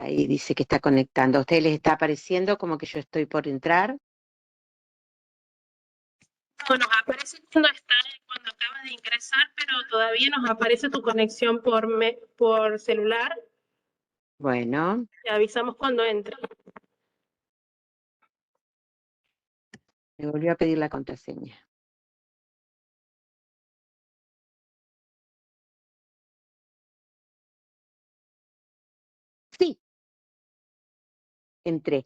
Ahí dice que está conectando. ¿A ustedes les está apareciendo como que yo estoy por entrar? No, nos aparece cuando acabas de ingresar, pero todavía nos aparece tu conexión por celular. Bueno, Te avisamos cuando entre. me volvió a pedir la contraseña. Sí, entré.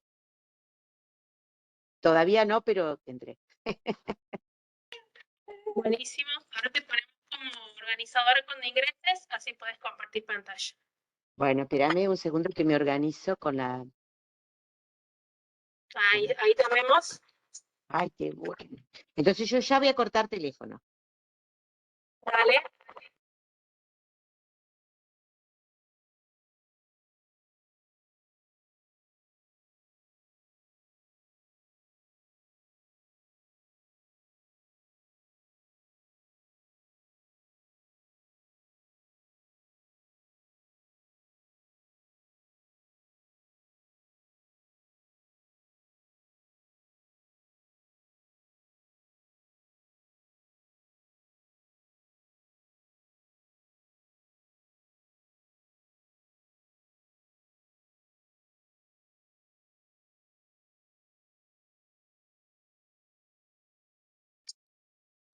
Todavía no, pero entré. Buenísimo. Ahora te ponemos como organizadora cuando ingreses, así puedes compartir pantalla. Bueno, espérame un segundo que me organizo con la... Ahí te vemos. Ay, qué bueno. Entonces yo ya voy a cortar teléfono. Dale.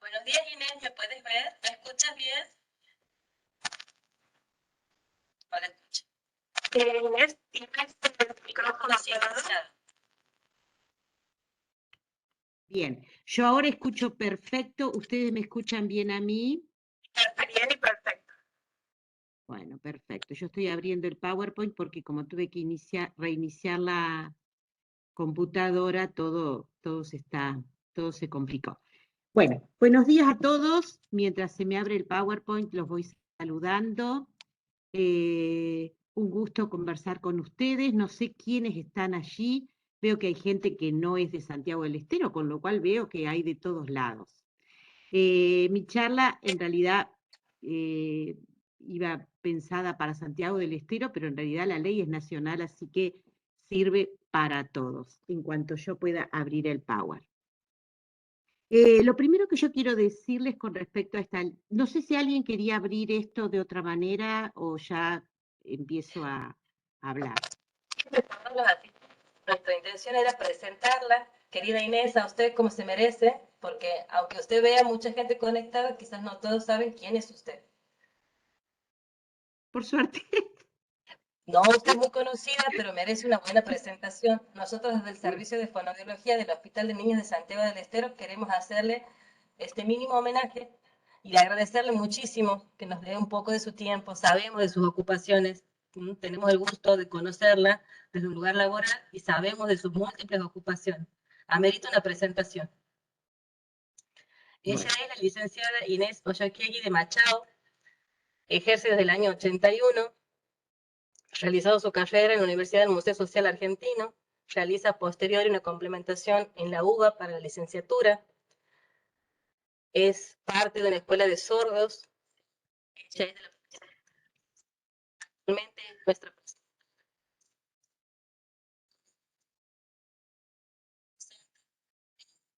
Buenos días, Inés, ¿me puedes ver? ¿Me escuchas bien? Hola, escucha. Inés, tienes el micrófono apagado. Bien, yo ahora escucho perfecto. ¿Ustedes me escuchan bien a mí? Bien y perfecto. Bueno, perfecto. Yo estoy abriendo el PowerPoint porque como tuve que reiniciar la computadora, todo se complicó. Bueno, buenos días a todos. Mientras se me abre el PowerPoint, los voy saludando. Un gusto conversar con ustedes. No sé quiénes están allí. Veo que hay gente que no es de Santiago del Estero, con lo cual veo que hay de todos lados. Mi charla en realidad iba pensada para Santiago del Estero, pero en realidad la ley es nacional, así que sirve para todos, en cuanto yo pueda abrir el Power. Lo primero que yo quiero decirles con respecto a esta, no sé si alguien quería abrir esto de otra manera o ya empiezo a hablar. Nuestra intención era presentarla, querida Inés, a usted como se merece, porque aunque usted vea mucha gente conectada, quizás no todos saben quién es usted. Por suerte. No, usted es muy conocida, pero merece una buena presentación. Nosotros desde el Servicio de Fonoaudiología del Hospital de Niños de Santiago del Estero queremos hacerle este mínimo homenaje y agradecerle muchísimo que nos dé un poco de su tiempo. Sabemos de sus ocupaciones, tenemos el gusto de conocerla desde un lugar laboral y sabemos de sus múltiples ocupaciones. Amerita una presentación. Ella es la licenciada Inés Ollaquiegui de Machado, ejerce desde el año 81, realizado su carrera en la Universidad del Museo Social Argentino, realiza posterior una complementación en la UBA para la licenciatura, es parte de una escuela de sordos, ella es de la actualmente nuestra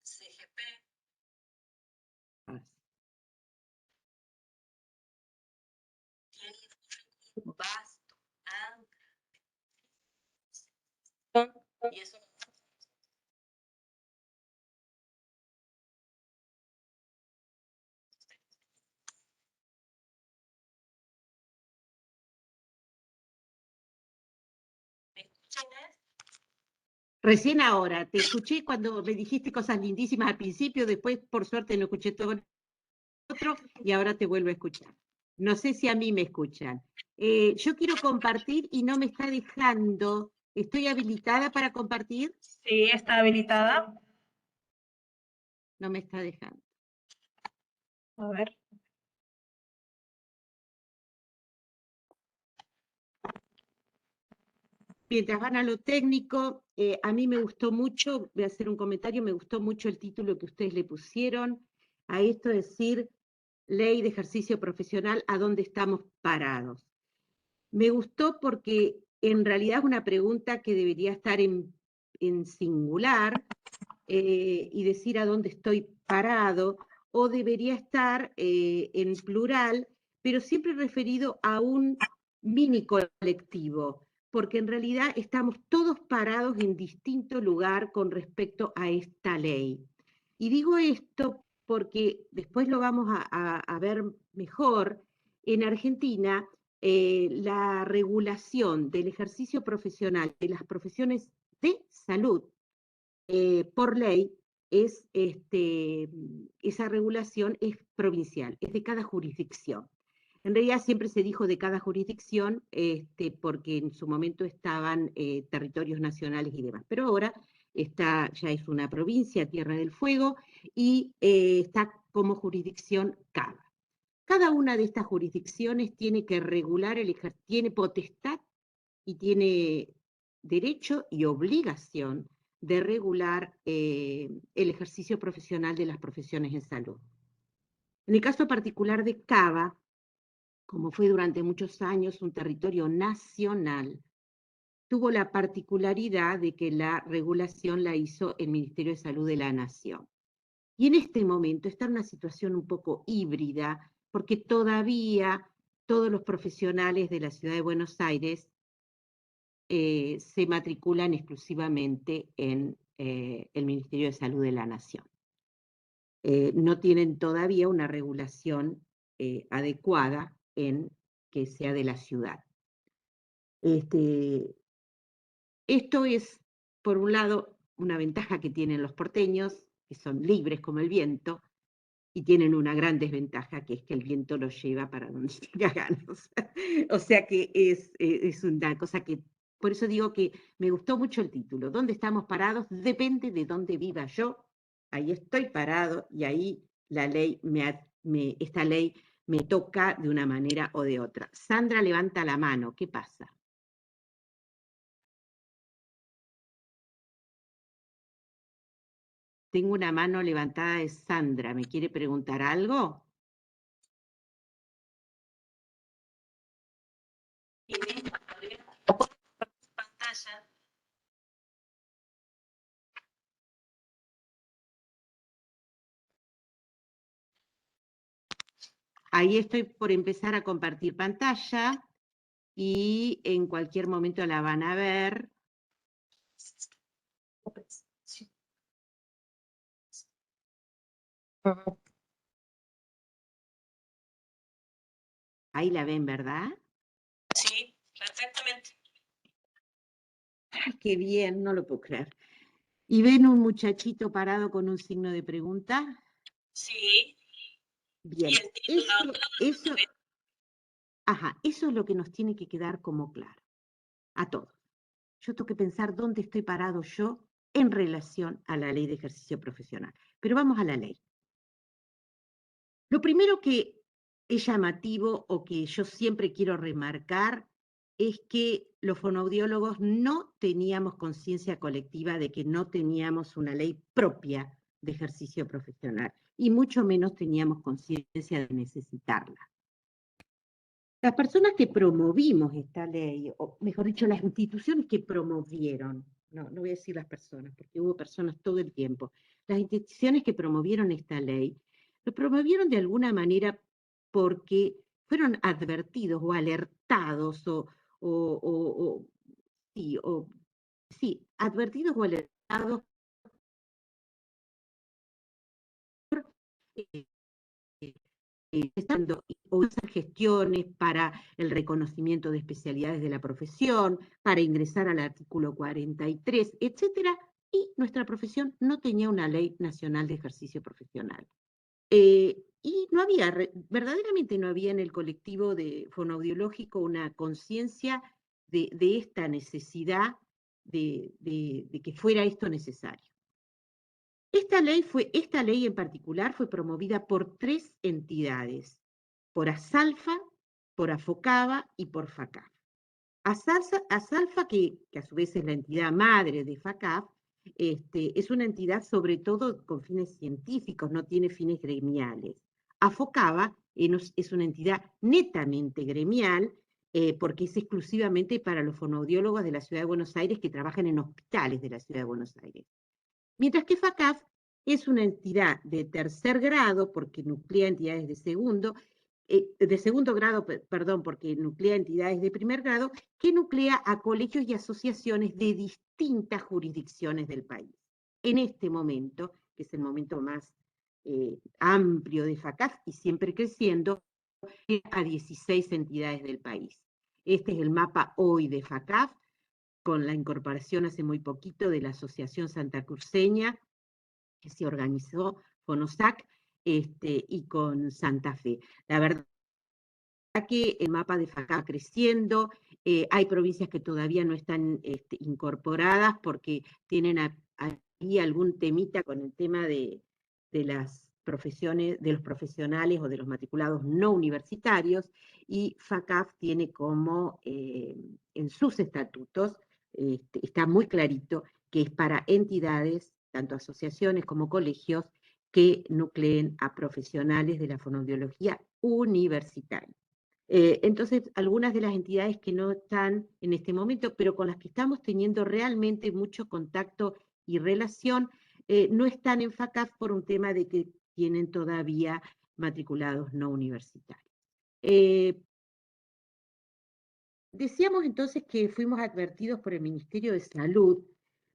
CGP, tiene un vasto, amplio, y eso ¿me escucha, Inés? Recién ahora, te escuché cuando me dijiste cosas lindísimas al principio, después por suerte no escuché todo el otro y ahora te vuelvo a escuchar. No sé si a mí me escuchan. Yo quiero compartir y no me está dejando. ¿Estoy habilitada para compartir? Sí, está habilitada. No me está dejando. A ver. Mientras van a lo técnico, a mí me gustó mucho, voy a hacer un comentario, me gustó mucho el título que ustedes le pusieron a esto, decir, ley de ejercicio profesional, ¿a dónde estamos parados? Me gustó porque en realidad es una pregunta que debería estar en singular y decir a dónde estoy parado, o debería estar en plural, pero siempre referido a un mini colectivo, porque en realidad estamos todos parados en distinto lugar con respecto a esta ley. Y digo esto porque después lo vamos a ver mejor. En Argentina, la regulación del ejercicio profesional de las profesiones de salud por ley esa regulación es provincial, es de cada jurisdicción. En realidad siempre se dijo de cada jurisdicción porque en su momento estaban territorios nacionales y demás, pero ahora ya es una provincia, Tierra del Fuego, y está como jurisdicción CABA. Cada una de estas jurisdicciones tiene que regular, tiene potestad y tiene derecho y obligación de regular el ejercicio profesional de las profesiones en salud. En el caso particular de Cava, como fue durante muchos años un territorio nacional, tuvo la particularidad de que la regulación la hizo el Ministerio de Salud de la Nación. Y en este momento está en una situación un poco híbrida, porque todavía todos los profesionales de la ciudad de Buenos Aires se matriculan exclusivamente en el Ministerio de Salud de la Nación. No tienen todavía una regulación adecuada en que sea de la ciudad. Esto es, por un lado, una ventaja que tienen los porteños, que son libres como el viento, y tienen una gran desventaja, que es que el viento los lleva para donde tenga ganas. O sea que es una cosa que, por eso digo que me gustó mucho el título. ¿Dónde estamos parados? Depende de dónde viva yo. Ahí estoy parado y ahí esta ley me toca de una manera o de otra. Sandra levanta la mano. ¿Qué pasa? Tengo una mano levantada de Sandra. ¿Me quiere preguntar algo? Pantalla. Ahí estoy por empezar a compartir pantalla y en cualquier momento la van a ver. Ahí la ven, ¿verdad? Sí, perfectamente. Ay, qué bien, no lo puedo creer. ¿Y ven un muchachito parado con un signo de pregunta? Sí. Bien, eso es lo que nos tiene que quedar como claro, a todos. Yo tengo que pensar dónde estoy parado yo en relación a la ley de ejercicio profesional. Pero vamos a la ley. Lo primero que es llamativo o que yo siempre quiero remarcar es que los fonoaudiólogos no teníamos conciencia colectiva de que no teníamos una ley propia de ejercicio profesional y mucho menos teníamos conciencia de necesitarla. Las personas que promovimos esta ley, o mejor dicho, las instituciones que promovieron, no voy a decir las personas, porque hubo personas todo el tiempo, las instituciones que promovieron esta ley, lo promovieron de alguna manera porque fueron advertidos o alertados advertidos o alertados eh, o hacer gestiones para el reconocimiento de especialidades de la profesión, para ingresar al artículo 43, etcétera, y nuestra profesión no tenía una ley nacional de ejercicio profesional. Y no había, verdaderamente no había en el colectivo de fonoaudiológico una conciencia de esta necesidad de que fuera esto necesario. Esta ley en particular fue promovida por 3 entidades, por ASALFA, por AFOCABA y por FACAF. ASALFA, que a su vez es la entidad madre de FACAF, es una entidad sobre todo con fines científicos, no tiene fines gremiales. AFOCABA es una entidad netamente gremial, porque es exclusivamente para los fonoaudiólogos de la Ciudad de Buenos Aires que trabajan en hospitales de la Ciudad de Buenos Aires. Mientras que FACAF es una entidad de tercer grado, porque nuclea entidades de segundo grado, perdón, porque nuclea entidades de primer grado, que nuclea a colegios y asociaciones de distintas jurisdicciones del país. En este momento, que es el momento más amplio de FACAF y siempre creciendo, a 16 entidades del país. Este es el mapa hoy de FACAF, con la incorporación hace muy poquito de la Asociación Santacruceña, que se organizó FONOSAC, y con Santa Fe. La verdad que el mapa de FACAF va creciendo, hay provincias que todavía no están incorporadas porque tienen ahí algún temita con el tema de las profesiones, de los profesionales o de los matriculados no universitarios, y FACAF tiene como en sus estatutos, está muy clarito que es para entidades, tanto asociaciones como colegios, que nucleen a profesionales de la fonoaudiología universitaria. Entonces, algunas de las entidades que no están en este momento, pero con las que estamos teniendo realmente mucho contacto y relación, no están en FACAF por un tema de que tienen todavía matriculados no universitarios. Decíamos entonces que fuimos advertidos por el Ministerio de Salud,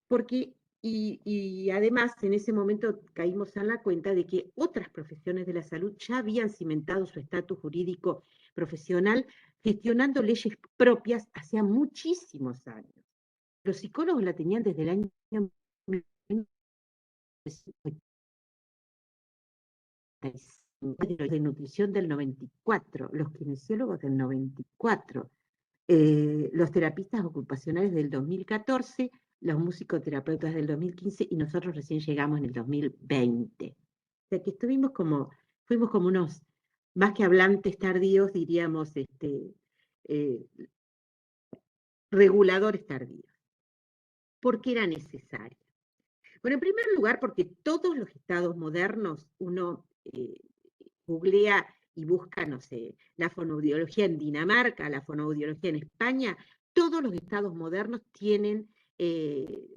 porque, y además en ese momento caímos en la cuenta de que otras profesiones de la salud ya habían cimentado su estatus jurídico profesional gestionando leyes propias hacía muchísimos años. Los psicólogos la tenían desde el año 1985, de nutrición del 94, los kinesiólogos del 94, los terapistas ocupacionales del 2014, los musicoterapeutas del 2015 y nosotros recién llegamos en el 2020. O sea que fuimos como unos, más que hablantes tardíos, diríamos, reguladores tardíos. ¿Por qué era necesario? Bueno, en primer lugar, porque todos los estados modernos, uno googlea y busca, no sé, la fonoaudiología en Dinamarca, la fonoaudiología en España, todos los estados modernos tienen,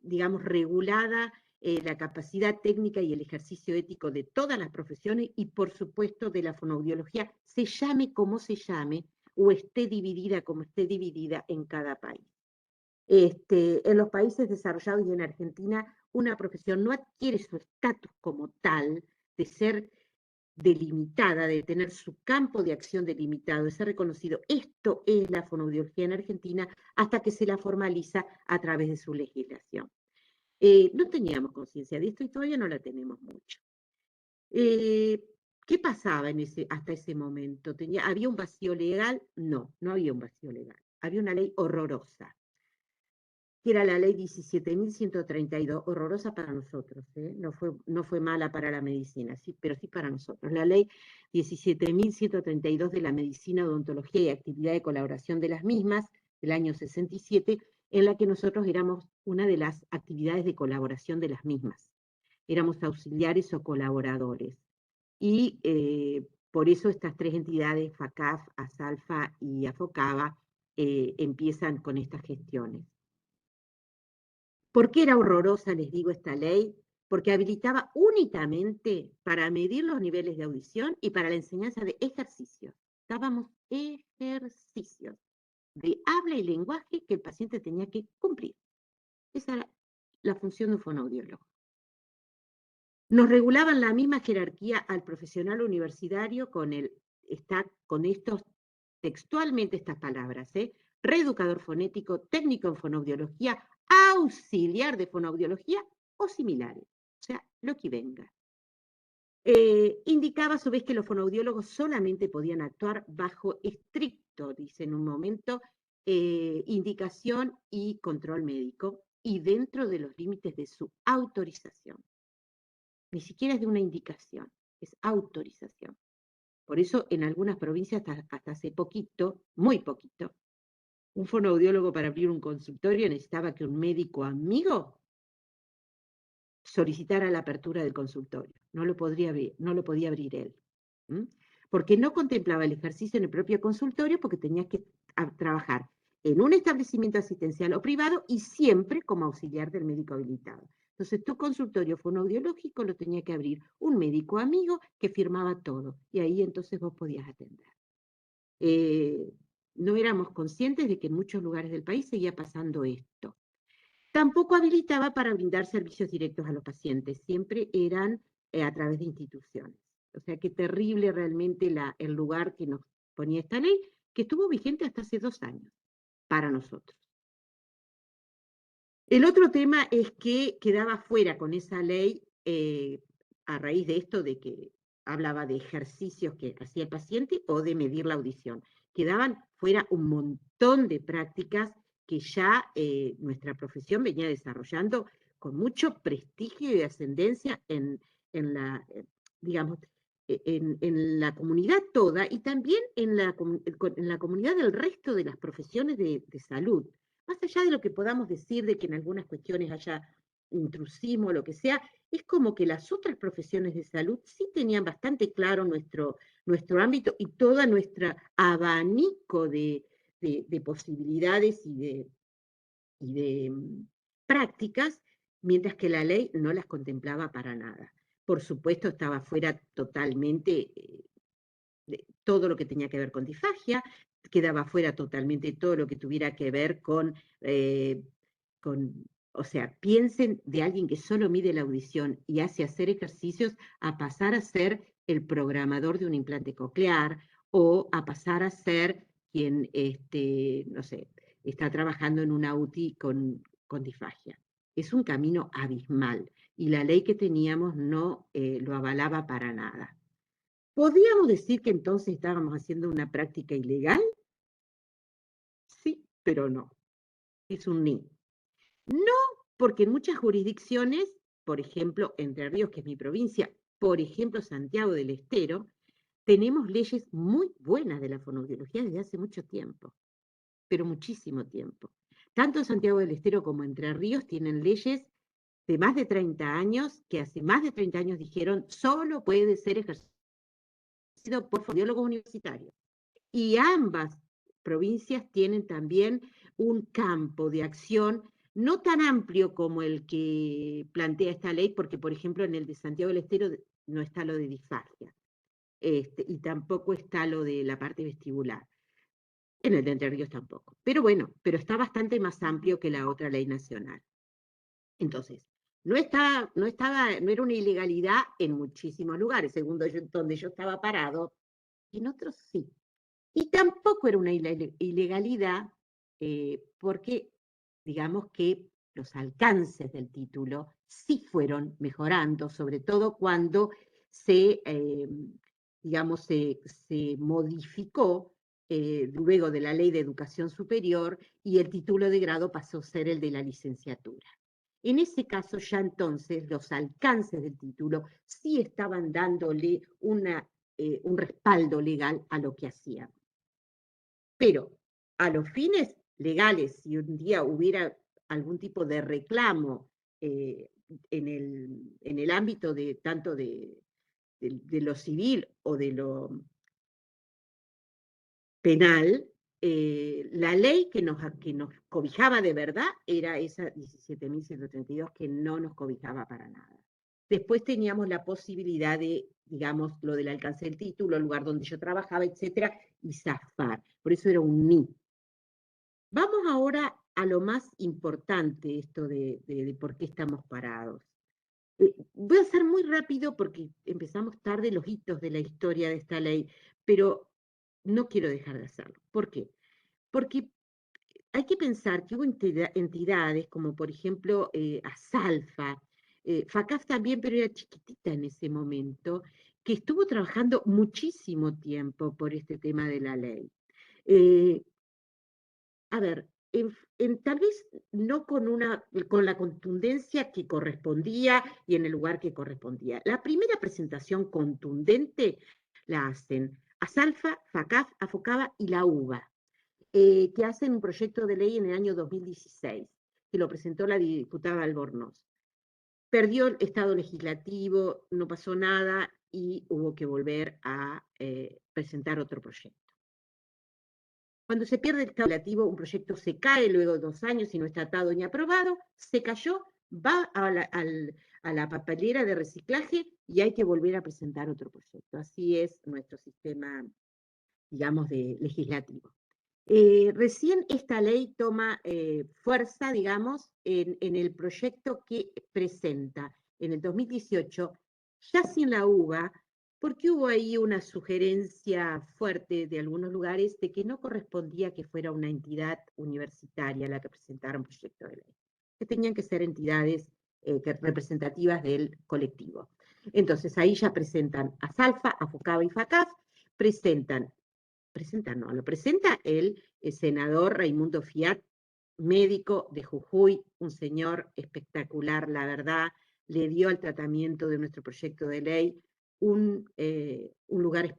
digamos, regulada la capacidad técnica y el ejercicio ético de todas las profesiones y, por supuesto, de la fonoaudiología, se llame como se llame o esté dividida como esté dividida en cada país. En los países desarrollados y en Argentina, una profesión no adquiere su estatus como tal de ser delimitada, de tener su campo de acción delimitado, de ser reconocido. Esto es la fonoaudiología en Argentina hasta que se la formaliza a través de su legislación. No teníamos conciencia de esto y todavía no la tenemos mucho. ¿Qué pasaba hasta ese momento? ¿Había un vacío legal? No, no había un vacío legal. Había una ley horrorosa, que era la ley 17.132, horrorosa para nosotros, no fue mala para la medicina, sí, pero sí para nosotros. La ley 17.132 de la medicina, odontología y actividad de colaboración de las mismas, del año 67, en la que nosotros éramos una de las actividades de colaboración de las mismas. Éramos auxiliares o colaboradores. Y por eso estas tres entidades, FACAF, ASALFA y AFOCABA, empiezan con estas gestiones. ¿Por qué era horrorosa, les digo, esta ley? Porque habilitaba únicamente para medir los niveles de audición y para la enseñanza de ejercicios. Dábamos ejercicios de habla y lenguaje que el paciente tenía que cumplir. Esa era la función de un fonoaudiólogo. Nos regulaban la misma jerarquía al profesional universitario con estos, textualmente estas palabras, reeducador fonético, técnico en fonoaudiología, auxiliar de fonoaudiología o similares, o sea, lo que venga. Indicaba a su vez que los fonoaudiólogos solamente podían actuar bajo estricto, dice en un momento, indicación y control médico y dentro de los límites de su autorización. Ni siquiera es de una indicación, es autorización. Por eso en algunas provincias hasta hace poquito, muy poquito, un fonoaudiólogo para abrir un consultorio necesitaba que un médico amigo solicitara la apertura del consultorio. No lo podía abrir él. porque no contemplaba el ejercicio en el propio consultorio, porque tenías que trabajar en un establecimiento asistencial o privado y siempre como auxiliar del médico habilitado. Entonces, tu consultorio fonoaudiológico lo tenía que abrir un médico amigo que firmaba todo, y ahí entonces vos podías atender. No éramos conscientes de que en muchos lugares del país seguía pasando esto. Tampoco habilitaba para brindar servicios directos a los pacientes, siempre eran a través de instituciones. O sea, qué terrible realmente el lugar que nos ponía esta ley, que estuvo vigente hasta hace 2 años para nosotros. El otro tema es que quedaba fuera con esa ley, a raíz de esto de que hablaba de ejercicios que hacía el paciente o de medir la audición. Quedaban fuera un montón de prácticas que ya nuestra profesión venía desarrollando con mucho prestigio y ascendencia en la, digamos, en la comunidad toda y también en la comunidad del resto de las profesiones de salud. Más allá de lo que podamos decir de que en algunas cuestiones haya intrusismo o lo que sea, es como que las otras profesiones de salud sí tenían bastante claro nuestro ámbito y todo nuestro abanico de posibilidades y de prácticas, mientras que la ley no las contemplaba para nada. Por supuesto, estaba fuera totalmente de todo lo que tenía que ver con disfagia, quedaba fuera totalmente todo lo que tuviera que ver con, o sea, piensen de alguien que solo mide la audición y hace hacer ejercicios a pasar a ser el programador de un implante coclear o a pasar a ser quien, no sé, está trabajando en una UTI con disfagia. Es un camino abismal y la ley que teníamos no lo avalaba para nada. ¿Podríamos decir que entonces estábamos haciendo una práctica ilegal? Sí, pero no. Es un ni. No, porque en muchas jurisdicciones, por ejemplo, Entre Ríos, que es mi provincia, por ejemplo, Santiago del Estero, tenemos leyes muy buenas de la fonoaudiología desde hace mucho tiempo, pero muchísimo tiempo. Tanto Santiago del Estero como Entre Ríos tienen leyes de más de 30 años que hace más de 30 años dijeron solo puede ser ejercido por fonoaudiólogos universitarios. Y ambas provincias tienen también un campo de acción no tan amplio como el que plantea esta ley, porque, por ejemplo, en el de Santiago del Estero no está lo de disfagia, y tampoco está lo de la parte vestibular. En el de Entre Ríos tampoco. Pero bueno, pero está bastante más amplio que la otra ley nacional. Entonces, no era una ilegalidad en muchísimos lugares, según donde yo estaba parado, en otros sí. Y tampoco era una ilegalidad porque, digamos que los alcances del título sí fueron mejorando, sobre todo cuando digamos, se modificó luego de la Ley de Educación Superior y el título de grado pasó a ser el de la licenciatura. En ese caso ya entonces los alcances del título sí estaban dándole un respaldo legal a lo que hacían. Pero a los fines legales, si un día hubiera algún tipo de reclamo en el ámbito de tanto de lo civil o de lo penal, la ley que nos cobijaba de verdad era esa 17.132 que no nos cobijaba para nada. Después teníamos la posibilidad de, digamos, lo del alcance del título, el lugar donde yo trabajaba, etcétera, y zafar. Por eso era un ni. Vamos ahora a lo más importante, esto de por qué estamos parados. Voy a ser muy rápido porque empezamos tarde los hitos de la historia de esta ley, pero no quiero dejar de hacerlo. ¿Por qué? Porque hay que pensar que hubo entidades como por ejemplo ASALFA, FACAF también, pero era chiquitita en ese momento, que estuvo trabajando muchísimo tiempo por este tema de la ley. A ver, tal vez no con la contundencia que correspondía y en el lugar que correspondía. La primera presentación contundente la hacen ASALFA, FACAF, AFOCABA y la UBA, que hacen un proyecto de ley en el año 2016, que lo presentó la diputada Albornoz. Perdió el estado legislativo, no pasó nada y hubo que volver a presentar otro proyecto. Cuando se pierde el estado legislativo, un proyecto se cae luego de 2 años y no está tratado ni aprobado, se cayó, va a la papelera de reciclaje y hay que volver a presentar otro proyecto. Así es nuestro sistema, digamos, legislativo. Recién esta ley toma fuerza, digamos, en el proyecto que presenta en el 2018, ya sin la UBA, porque hubo ahí una sugerencia fuerte de algunos lugares de que no correspondía que fuera una entidad universitaria la que presentara un proyecto de ley, que tenían que ser entidades representativas del colectivo. Entonces ahí ya presentan a Salfa, a FOCABA y FACAF, lo presenta el senador Raimundo Fiat, médico de Jujuy, un señor espectacular, la verdad, le dio al tratamiento de nuestro proyecto de ley un lugar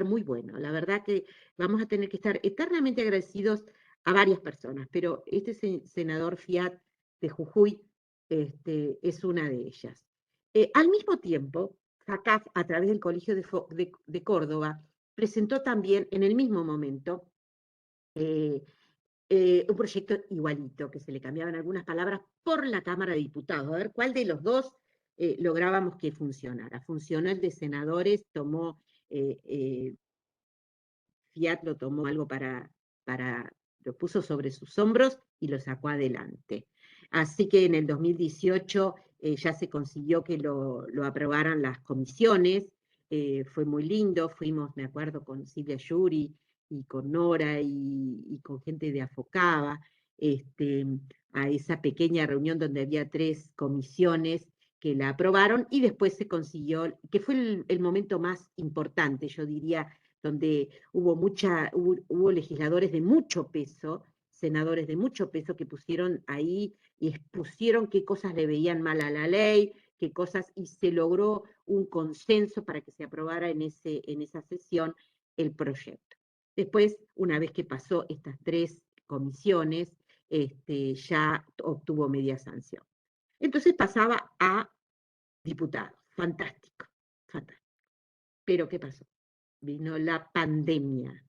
muy bueno. La verdad que vamos a tener que estar eternamente agradecidos a varias personas, pero este senador Fiat de Jujuy es una de ellas. Al mismo tiempo, FACAF, a través del Colegio de Córdoba, presentó también en el mismo momento un proyecto igualito, que se le cambiaban algunas palabras por la Cámara de Diputados, a ver cuál de los dos lográbamos que funcionara. Funcionó el de senadores, Fiat lo tomó algo lo puso sobre sus hombros y lo sacó adelante. Así que en el 2018 ya se consiguió que lo aprobaran las comisiones, fue muy lindo, fuimos, me acuerdo, con Silvia Yuri y con Nora y con gente de Afocaba, a esa pequeña reunión donde había 3 comisiones que la aprobaron y después se consiguió, que fue el momento más importante, yo diría, donde hubo legisladores de mucho peso, senadores de mucho peso que pusieron ahí y expusieron qué cosas le veían mal a la ley, qué cosas, y se logró un consenso para que se aprobara en esa sesión el proyecto. Después, una vez que pasó estas 3 comisiones, ya obtuvo media sanción. Entonces pasaba a diputados. Fantástico, fantástico. Pero ¿qué pasó? Vino la pandemia.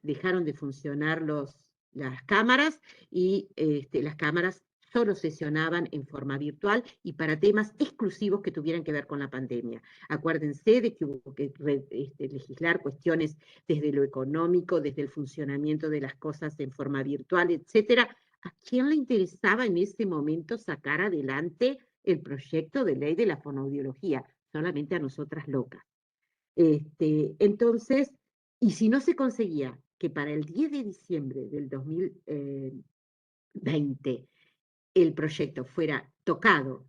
Dejaron de funcionar las cámaras y las cámaras solo sesionaban en forma virtual y para temas exclusivos que tuvieran que ver con la pandemia. Acuérdense de que hubo que legislar cuestiones desde lo económico, desde el funcionamiento de las cosas en forma virtual, etcétera. ¿A quién le interesaba en ese momento sacar adelante el proyecto de ley de la fonoaudiología? Solamente a nosotras locas. Entonces, y si no se conseguía que para el 10 de diciembre del 2020 el proyecto fuera tocado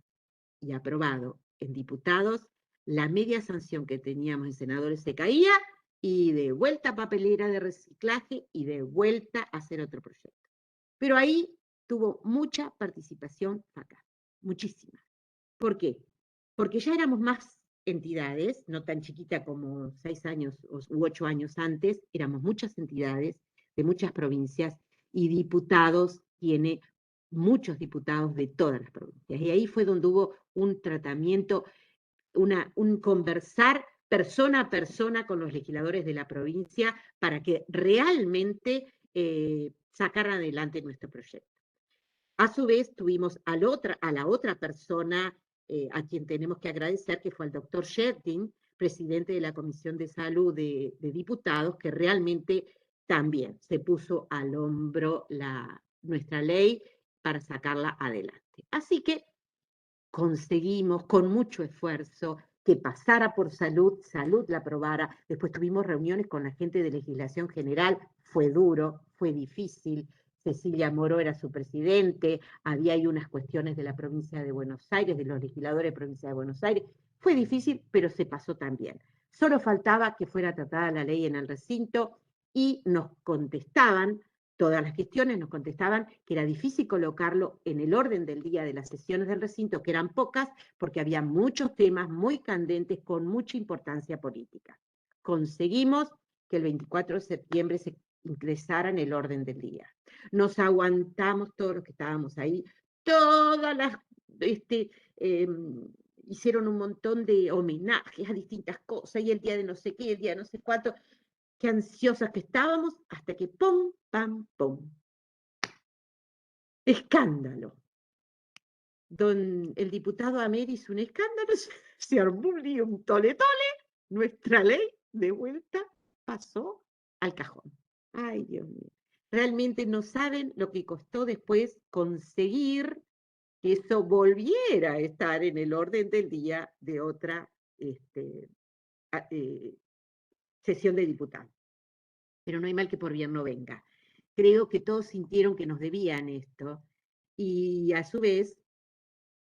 y aprobado en diputados, la media sanción que teníamos en senadores se caía y de vuelta a papelera de reciclaje y de vuelta a hacer otro proyecto. Pero ahí tuvo mucha participación FACAF, muchísima. ¿Por qué? Porque ya éramos más entidades, no tan chiquita como 6 años u 8 años antes, éramos muchas entidades de muchas provincias y diputados, tiene muchos diputados de todas las provincias. Y ahí fue donde hubo un tratamiento, un conversar persona a persona con los legisladores de la provincia para que realmente sacaran adelante nuestro proyecto. A su vez, tuvimos a la otra persona a quien tenemos que agradecer, que fue al doctor Sherding, presidente de la Comisión de Salud de Diputados, que realmente también se puso al hombro nuestra ley para sacarla adelante. Así que conseguimos con mucho esfuerzo que pasara por salud la aprobara. Después tuvimos reuniones con la gente de legislación general, fue duro, fue difícil. Cecilia Moró era su presidente, había ahí unas cuestiones de la provincia de Buenos Aires, de los legisladores de la provincia de Buenos Aires. Fue difícil, pero se pasó también. Solo faltaba que fuera tratada la ley en el recinto y nos contestaban, todas las gestiones nos contestaban que era difícil colocarlo en el orden del día de las sesiones del recinto, que eran pocas, porque había muchos temas muy candentes con mucha importancia política. Conseguimos que el 24 de septiembre se ingresara en el orden del día. Nos aguantamos todos los que estábamos ahí, todas las hicieron un montón de homenajes a distintas cosas, y el día de no sé qué, el día de no sé cuánto, qué ansiosas que estábamos, hasta que pum, pam, pum. Escándalo. El diputado Amer hizo un escándalo, se armó un lío, un tole-tole, nuestra ley de vuelta pasó al cajón. Ay, Dios mío. Realmente no saben lo que costó después conseguir que eso volviera a estar en el orden del día de otra sesión de diputados. Pero no hay mal que por bien no venga. Creo que todos sintieron que nos debían esto y a su vez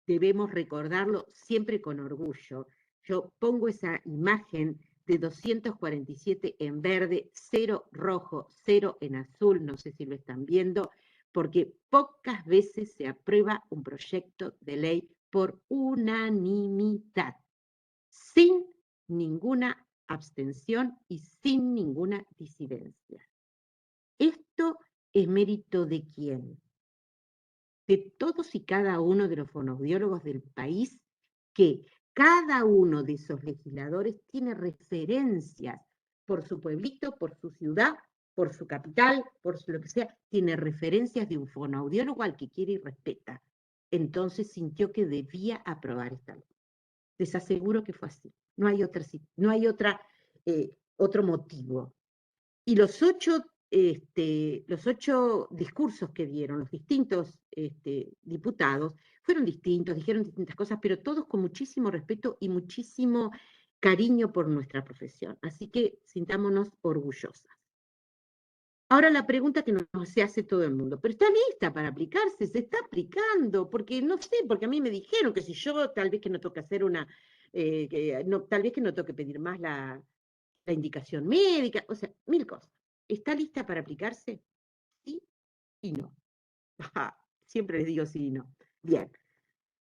debemos recordarlo siempre con orgullo. Yo pongo esa imagen de 247 en verde, 0 rojo, 0 en azul, no sé si lo están viendo, porque pocas veces se aprueba un proyecto de ley por unanimidad, sin ninguna abstención y sin ninguna disidencia. ¿Esto es mérito de quién? De todos y cada uno de los fonoaudiólogos del país, que cada uno de esos legisladores tiene referencias por su pueblito, por su ciudad, por su capital, por lo que sea, tiene referencias de un fonoaudiólogo al que quiere y respeta. Entonces sintió que debía aprobar esta ley. Les aseguro que fue así. No hay otro motivo. Y los ocho discursos que dieron los distintos diputados fueron distintos, dijeron distintas cosas, pero todos con muchísimo respeto y muchísimo cariño por nuestra profesión. Así que sintámonos orgullosas. Ahora la pregunta que nos se hace todo el mundo, ¿pero está lista para aplicarse? ¿Se está aplicando? Porque no sé, porque a mí me dijeron que si yo tal vez que no toque hacer tal vez que no toque pedir más la indicación médica, o sea, 1000 cosas. ¿Está lista para aplicarse? Sí y no. Siempre les digo sí y no. Bien.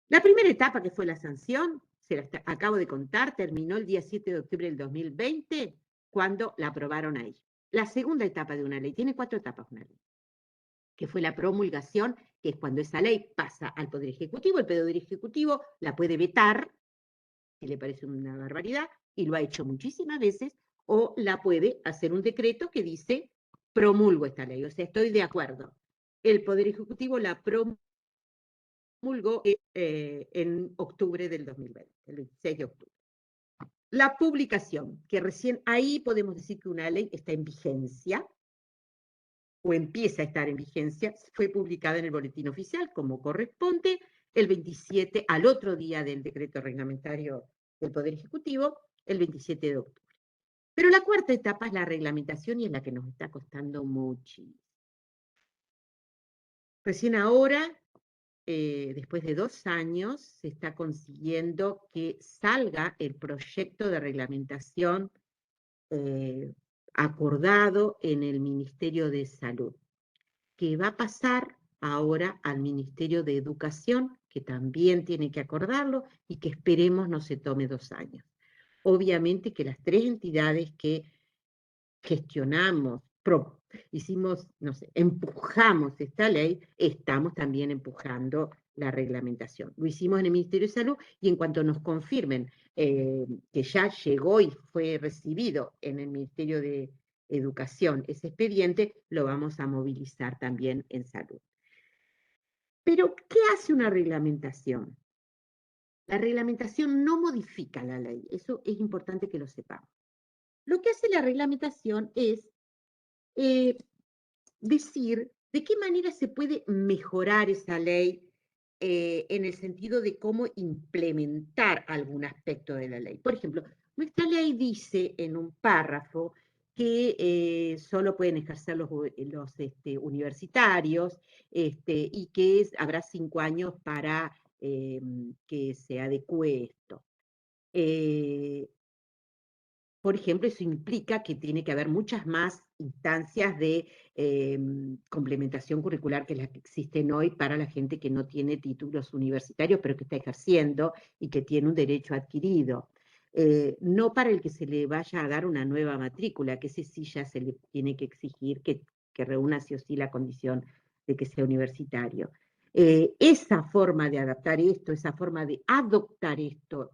La primera etapa, que fue la sanción, se la acabo de contar, terminó el día 7 de octubre del 2020, cuando la aprobaron ahí. La segunda etapa de una ley, tiene 4 etapas una ley, que fue la promulgación, que es cuando esa ley pasa al Poder Ejecutivo, el Poder Ejecutivo la puede vetar, si le parece una barbaridad, y lo ha hecho muchísimas veces, o la puede hacer un decreto que dice, promulgo esta ley, o sea, estoy de acuerdo. El Poder Ejecutivo la promulgó en octubre del 2020, el 26 de octubre. La publicación, que recién ahí podemos decir que una ley está en vigencia, o empieza a estar en vigencia, fue publicada en el Boletín Oficial, como corresponde, el 27, al otro día del decreto reglamentario del Poder Ejecutivo, el 27 de octubre. Pero la cuarta etapa es la reglamentación y es la que nos está costando muchísimo. Recién ahora, después de 2 años, se está consiguiendo que salga el proyecto de reglamentación acordado en el Ministerio de Salud, que va a pasar ahora al Ministerio de Educación, que también tiene que acordarlo y que esperemos no se tome 2 años. Obviamente que las 3 entidades que gestionamos, empujamos esta ley, estamos también empujando la reglamentación. Lo hicimos en el Ministerio de Salud y en cuanto nos confirmen que ya llegó y fue recibido en el Ministerio de Educación ese expediente, lo vamos a movilizar también en Salud. Pero, ¿qué hace una reglamentación? La reglamentación no modifica la ley, eso es importante que lo sepamos. Lo que hace la reglamentación es decir de qué manera se puede mejorar esa ley en el sentido de cómo implementar algún aspecto de la ley. Por ejemplo, nuestra ley dice en un párrafo que solo pueden ejercer los universitarios y que habrá 5 años para que se adecue esto. Por ejemplo, eso implica que tiene que haber muchas más instancias de complementación curricular que las que existen hoy para la gente que no tiene títulos universitarios, pero que está ejerciendo y que tiene un derecho adquirido. No para el que se le vaya a dar una nueva matrícula, que ese sí ya se le tiene que exigir que reúna sí o sí la condición de que sea universitario. Esa forma de adaptar esto, esa forma de adoptar esto,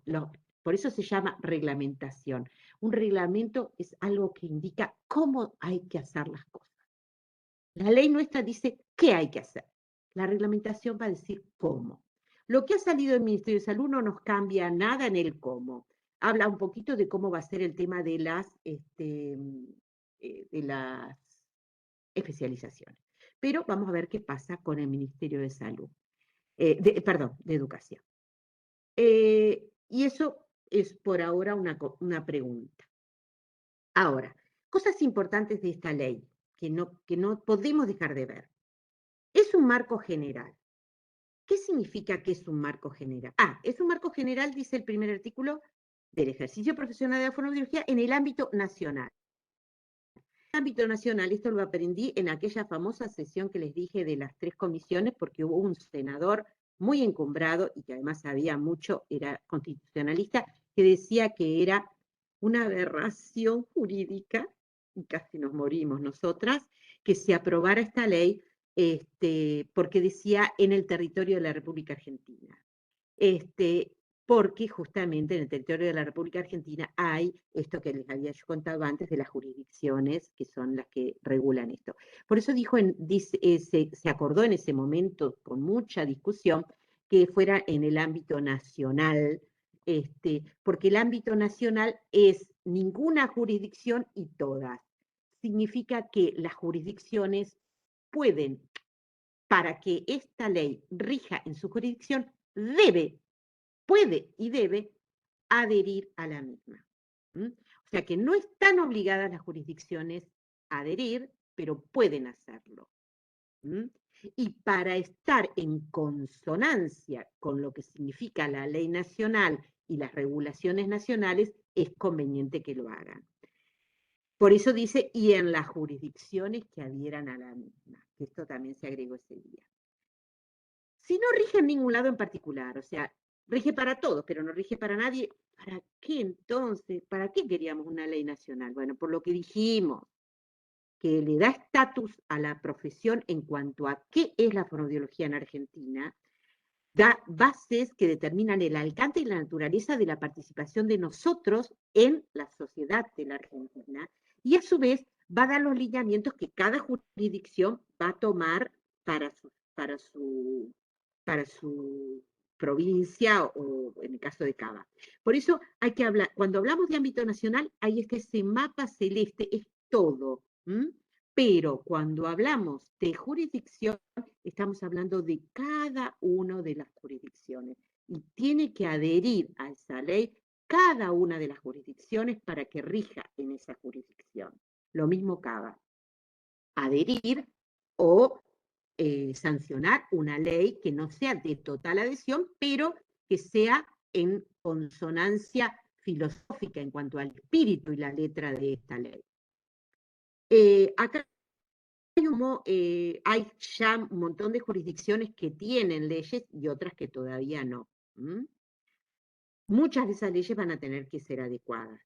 por eso se llama reglamentación. Un reglamento es algo que indica cómo hay que hacer las cosas. La ley nuestra dice qué hay que hacer. La reglamentación va a decir cómo. Lo que ha salido del Ministerio de Salud no nos cambia nada en el cómo. Habla un poquito de cómo va a ser el tema de las especializaciones. Pero vamos a ver qué pasa con el Ministerio de Salud. Perdón, de Educación. Y eso es por ahora una pregunta. Ahora, cosas importantes de esta ley que no podemos dejar de ver. Es un marco general. ¿Qué significa que es un marco general? Es un marco general, dice el primer artículo, del ejercicio profesional de la fonoaudiología en el ámbito nacional. En el ámbito nacional, esto lo aprendí en aquella famosa sesión que les dije de las 3 comisiones, porque hubo un senador muy encumbrado y que además sabía mucho, era constitucionalista, que decía que era una aberración jurídica, y casi nos morimos nosotras, que se aprobara esta ley, porque decía en el territorio de la República Argentina. Porque justamente en el territorio de la República Argentina hay esto que les había yo contado antes de las jurisdicciones que son las que regulan esto. Por eso se acordó en ese momento, con mucha discusión, que fuera en el ámbito nacional, porque el ámbito nacional es ninguna jurisdicción y todas. Significa que las jurisdicciones pueden, para que esta ley rija en su jurisdicción, puede y debe adherir a la misma. O sea que no están obligadas las jurisdicciones a adherir, pero pueden hacerlo. Y para estar en consonancia con lo que significa la ley nacional y las regulaciones nacionales, es conveniente que lo hagan. Por eso dice, y en las jurisdicciones que adhieran a la misma, que esto también se agregó ese día. Si no rige en ningún lado en particular, o sea, rige para todos, pero no rige para nadie, ¿para qué entonces? ¿Para qué queríamos una ley nacional? Bueno, por lo que dijimos, que le da estatus a la profesión en cuanto a qué es la fonoaudiología en Argentina, da bases que determinan el alcance y la naturaleza de la participación de nosotros en la sociedad de la Argentina, y a su vez va a dar los lineamientos que cada jurisdicción va a tomar para su provincia o en el caso de Cava. Por eso hay que hablar, cuando hablamos de ámbito nacional, ahí está ese mapa celeste, es todo. Pero cuando hablamos de jurisdicción, estamos hablando de cada una de las jurisdicciones y tiene que adherir a esa ley cada una de las jurisdicciones para que rija en esa jurisdicción. Lo mismo Cava. Adherir o sancionar una ley que no sea de total adhesión, pero que sea en consonancia filosófica en cuanto al espíritu y la letra de esta ley. Acá hay ya un montón de jurisdicciones que tienen leyes y otras que todavía no. Muchas de esas leyes van a tener que ser adecuadas.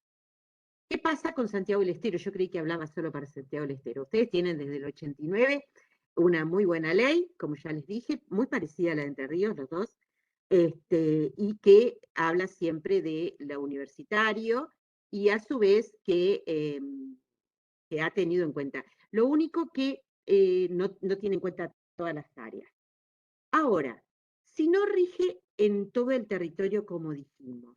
¿Qué pasa con Santiago del Estero? Yo creí que hablaba solo para Santiago del Estero. Ustedes tienen desde el 89 una muy buena ley, como ya les dije, muy parecida a la de Entre Ríos, los dos, y que habla siempre de lo universitario y a su vez que ha tenido en cuenta. Lo único que no tiene en cuenta todas las áreas. Ahora, si no rige en todo el territorio como dijimos,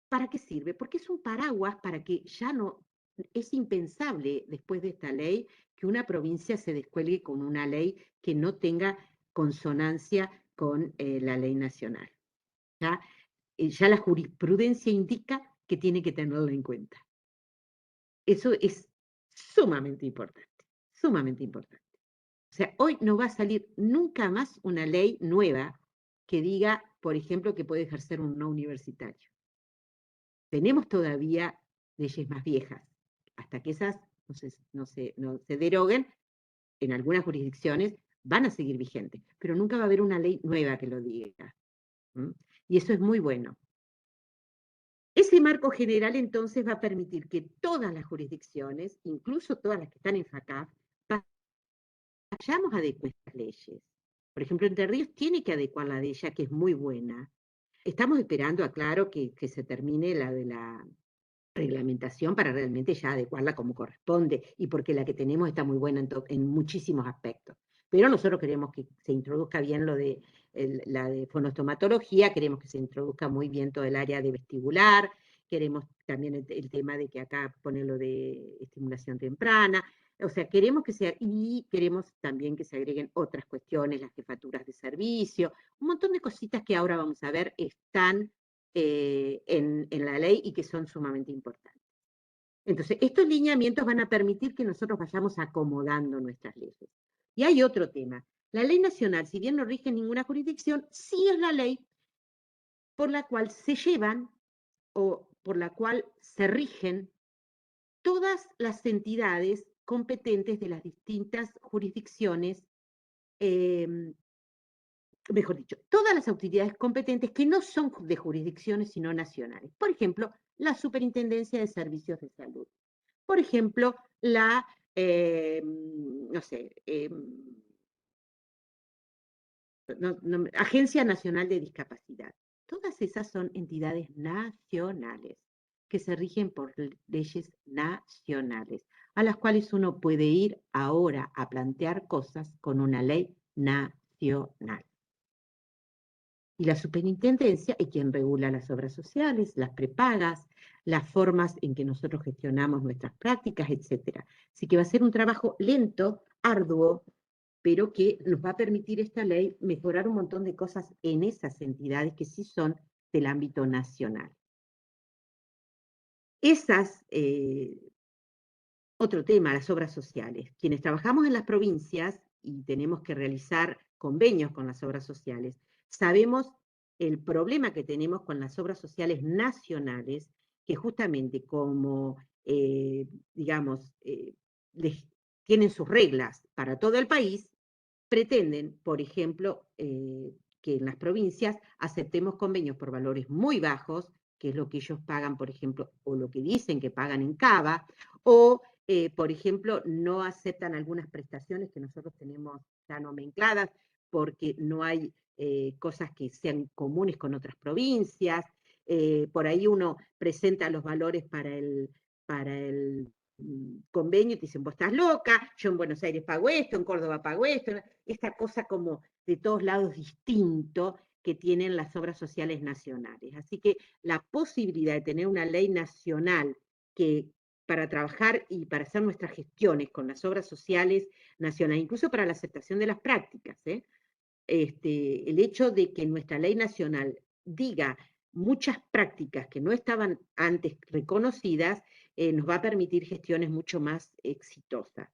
¿para qué sirve? Porque es un paraguas para que ya no, es impensable después de esta ley que una provincia se descuelgue con una ley que no tenga consonancia con la ley nacional. Ya la jurisprudencia indica que tiene que tenerlo en cuenta. Eso es sumamente importante, sumamente importante. O sea, hoy no va a salir nunca más una ley nueva que diga, por ejemplo, que puede ejercer un no universitario. Tenemos todavía leyes más viejas. Hasta que esas no se deroguen, en algunas jurisdicciones van a seguir vigentes, pero nunca va a haber una ley nueva que lo diga. Y eso es muy bueno. Ese marco general entonces va a permitir que todas las jurisdicciones, incluso todas las que están en FACAF, vayamos a adecuar estas leyes. Por ejemplo, Entre Ríos tiene que adecuar la de ella, que es muy buena. Estamos esperando, aclaro, que se termine la de la reglamentación para realmente ya adecuarla como corresponde, y porque la que tenemos está muy buena en muchísimos aspectos. Pero nosotros queremos que se introduzca bien la de fonostomatología, queremos que se introduzca muy bien todo el área de vestibular, queremos también el tema de que acá pone lo de estimulación temprana, o sea, queremos que sea, y queremos también que se agreguen otras cuestiones, las jefaturas de servicio, un montón de cositas que ahora vamos a ver están en la ley y que son sumamente importantes. Entonces, estos lineamientos van a permitir que nosotros vayamos acomodando nuestras leyes. Y hay otro tema. La ley nacional, si bien no rige ninguna jurisdicción, sí es la ley por la cual se llevan o por la cual se rigen todas las entidades competentes de las distintas jurisdicciones, mejor dicho, todas las autoridades competentes que no son de jurisdicciones sino nacionales. Por ejemplo, la Superintendencia de Servicios de Salud. Por ejemplo, la, no sé, Agencia Nacional de Discapacidad. Todas esas son entidades nacionales que se rigen por leyes nacionales, a las cuales uno puede ir ahora a plantear cosas con una ley nacional. Y la superintendencia es quien regula las obras sociales, las prepagas, las formas en que nosotros gestionamos nuestras prácticas, etc. Así que va a ser un trabajo lento, arduo, pero que nos va a permitir esta ley mejorar un montón de cosas en esas entidades que sí son del ámbito nacional. Otro tema, las obras sociales. Quienes trabajamos en las provincias y tenemos que realizar convenios con las obras sociales, sabemos el problema que tenemos con las obras sociales nacionales, que justamente como, digamos, tienen sus reglas para todo el país, pretenden, por ejemplo, que en las provincias aceptemos convenios por valores muy bajos, que es lo que ellos pagan, por ejemplo, o lo que dicen que pagan en Cava, o, por ejemplo, no aceptan algunas prestaciones que nosotros tenemos ya nomencladas, porque no hay cosas que sean comunes con otras provincias. Por ahí uno presenta los valores para el convenio y te dicen, vos estás loca, yo en Buenos Aires pago esto, en Córdoba pago esto, esta cosa como de todos lados distinto que tienen las obras sociales nacionales. Así que la posibilidad de tener una ley nacional que para trabajar y para hacer nuestras gestiones con las obras sociales nacionales, incluso para la aceptación de las prácticas, el hecho de que nuestra ley nacional diga muchas prácticas que no estaban antes reconocidas, nos va a permitir gestiones mucho más exitosas.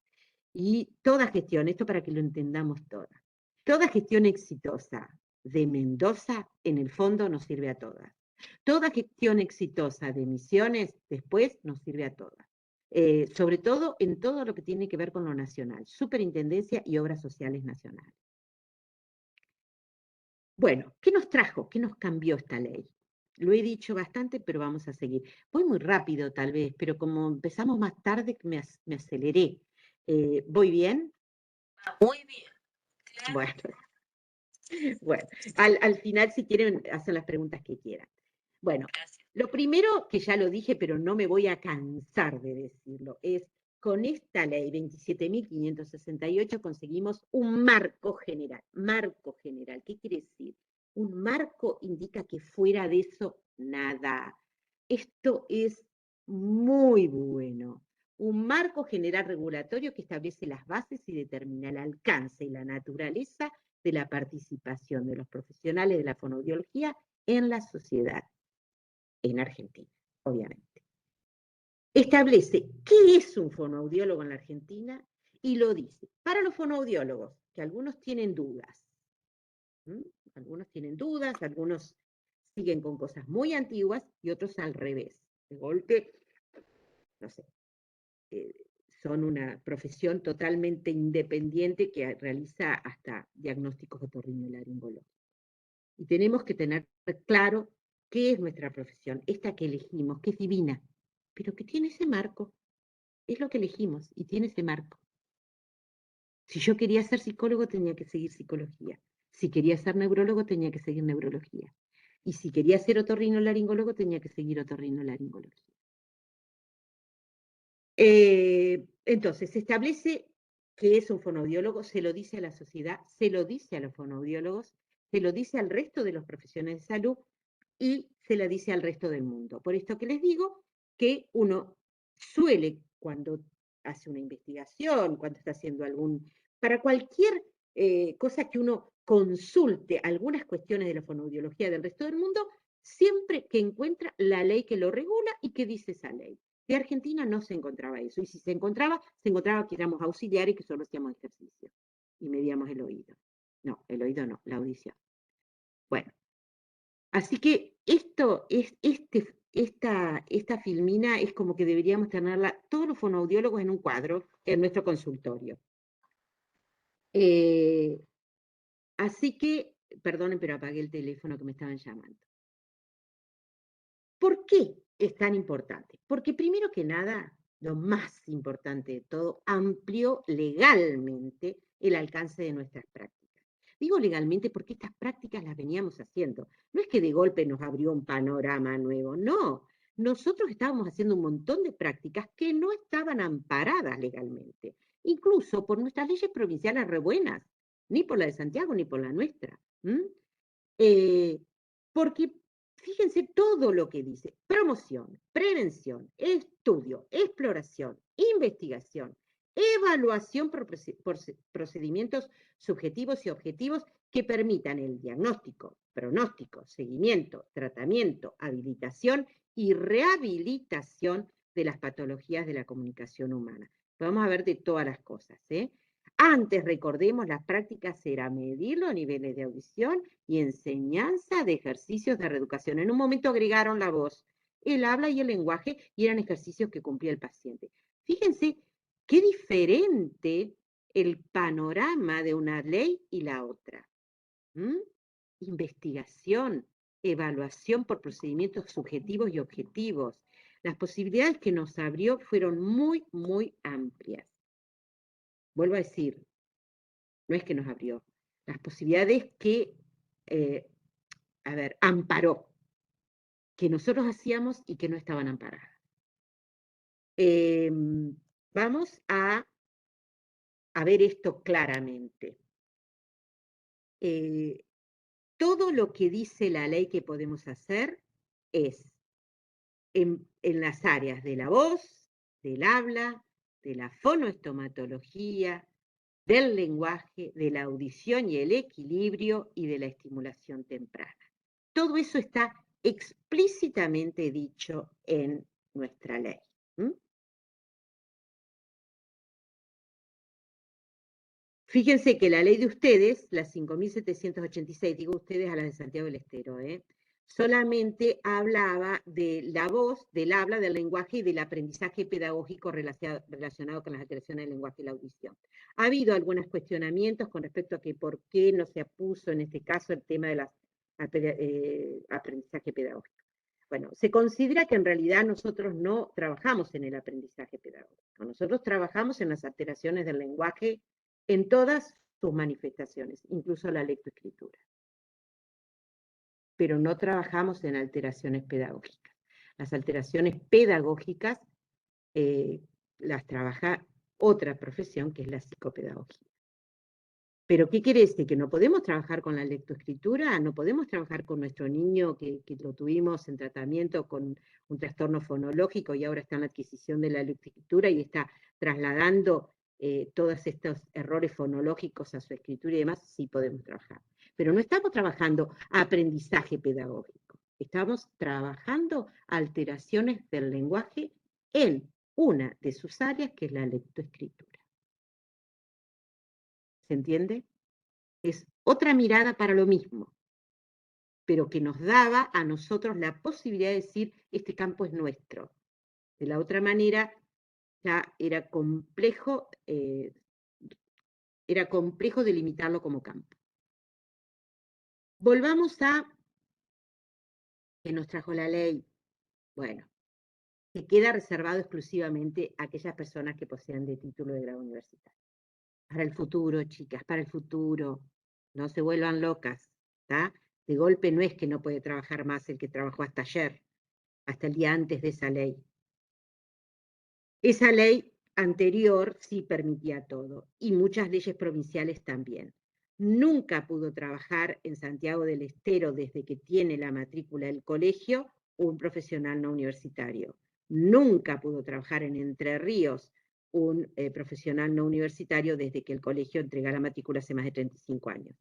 Y toda gestión, esto para que lo entendamos toda gestión exitosa de Mendoza, en el fondo nos sirve a todas. Toda gestión exitosa de Misiones, después nos sirve a todas. Sobre todo en todo lo que tiene que ver con lo nacional, superintendencia y obras sociales nacionales. Bueno, ¿qué nos trajo? ¿Qué nos cambió esta ley? Lo he dicho bastante, pero vamos a seguir. Voy muy rápido tal vez, pero como empezamos más tarde, me aceleré. ¿Voy bien? Muy bien, claro. Bueno, bueno, al final si quieren hacen las preguntas que quieran. Bueno, Gracias. lo primero que ya lo dije, pero no me voy a cansar de decirlo, es con esta ley 27.568 conseguimos un marco general. Marco general, ¿qué quiere decir? Un marco indica que fuera de eso, nada. Esto es muy bueno. Un marco general regulatorio que establece las bases y determina el alcance y la naturaleza de la participación de los profesionales de la fonoaudiología en la sociedad, en Argentina, obviamente. Establece qué es un fonoaudiólogo en la Argentina y lo dice. Para los fonoaudiólogos, que algunos tienen dudas, algunos siguen con cosas muy antiguas y otros al revés. De golpe, no sé, son una profesión totalmente independiente que realiza hasta diagnósticos otorrinolaringológicos. Y tenemos que tener claro qué es nuestra profesión, esta que elegimos, que es divina, pero que tiene ese marco. Es lo que elegimos y tiene ese marco. Si yo quería ser psicólogo, tenía que seguir psicología. Si quería ser neurólogo, tenía que seguir neurología. Y si quería ser otorrinolaringólogo, tenía que seguir otorrinolaringología. Entonces, se establece que es un fonoaudiólogo, se lo dice a la sociedad, se lo dice a los fonoaudiólogos, se lo dice al resto de los profesionales de salud y se lo dice al resto del mundo. Por esto que les digo que uno suele, cuando hace una investigación, cuando está haciendo para cualquier cosa que uno consulte algunas cuestiones de la fonoaudiología del resto del mundo, siempre que encuentra la ley que lo regula y que dice esa ley. De Argentina no se encontraba eso, y si se encontraba que éramos auxiliares, que solo hacíamos ejercicio y medíamos el oído. No, el oído no, la audición. Bueno, así que esta filmina es como que deberíamos tenerla todos los fonoaudiólogos en un cuadro en nuestro consultorio. Así que, perdonen, pero apagué el teléfono que me estaban llamando. ¿Por qué es tan importante? Porque primero que nada, lo más importante de todo, amplió legalmente el alcance de nuestras prácticas. Digo legalmente porque estas prácticas las veníamos haciendo. No es que de golpe nos abrió un panorama nuevo, no. Nosotros estábamos haciendo un montón de prácticas que no estaban amparadas legalmente, incluso por nuestras leyes provinciales re buenas, ni por la de Santiago ni por la nuestra. Porque fíjense todo lo que dice: promoción, prevención, estudio, exploración, investigación, evaluación por procedimientos subjetivos y objetivos que permitan el diagnóstico, pronóstico, seguimiento, tratamiento, habilitación y rehabilitación de las patologías de la comunicación humana. Vamos a ver de todas las cosas, ¿eh? Antes, recordemos, las prácticas era medir los niveles de audición y enseñanza de ejercicios de reeducación. En un momento agregaron la voz, el habla y el lenguaje, y eran ejercicios que cumplía el paciente. Fíjense qué diferente el panorama de una ley y la otra. Investigación, evaluación por procedimientos subjetivos y objetivos. Las posibilidades que nos abrió fueron muy, muy amplias. Vuelvo a decir, no es que nos abrió, las posibilidades que, amparó, que nosotros hacíamos y que no estaban amparadas. Vamos a ver esto claramente. Todo lo que dice la ley que podemos hacer es en las áreas de la voz, del habla, de la fonoestomatología, del lenguaje, de la audición y el equilibrio y de la estimulación temprana. Todo eso está explícitamente dicho en nuestra ley. Fíjense que la ley de ustedes, la 5.786, digo ustedes a las de Santiago del Estero, solamente hablaba de la voz, del habla, del lenguaje y del aprendizaje pedagógico relacionado con las alteraciones del lenguaje y la audición. Ha habido algunos cuestionamientos con respecto a que por qué no se puso en este caso el tema de aprendizaje pedagógico. Bueno, se considera que en realidad nosotros no trabajamos en el aprendizaje pedagógico, nosotros trabajamos en las alteraciones del lenguaje en todas sus manifestaciones, incluso la lectoescritura. Pero no trabajamos en alteraciones pedagógicas. Las alteraciones pedagógicas las trabaja otra profesión, que es la psicopedagogía. ¿Pero qué quiere decir? ¿Que no podemos trabajar con la lectoescritura? ¿No podemos trabajar con nuestro niño que lo tuvimos en tratamiento con un trastorno fonológico y ahora está en la adquisición de la lectoescritura y está trasladando todos estos errores fonológicos a su escritura y demás? Sí podemos trabajar. Pero no estamos trabajando aprendizaje pedagógico. Estamos trabajando alteraciones del lenguaje en una de sus áreas, que es la lectoescritura. ¿Se entiende? Es otra mirada para lo mismo, pero que nos daba a nosotros la posibilidad de decir: este campo es nuestro. De la otra manera, ya era complejo delimitarlo como campo. Volvamos a que nos trajo la ley. Bueno, que queda reservado exclusivamente a aquellas personas que posean de título de grado universitario. Para el futuro, chicas, para el futuro. No se vuelvan locas, ¿está? De golpe no es que no puede trabajar más el que trabajó hasta ayer, hasta el día antes de esa ley. Esa ley anterior sí permitía todo, y muchas leyes provinciales también. Nunca pudo trabajar en Santiago del Estero desde que tiene la matrícula del colegio un profesional no universitario. Nunca pudo trabajar en Entre Ríos un profesional no universitario desde que el colegio entrega la matrícula hace más de 35 años.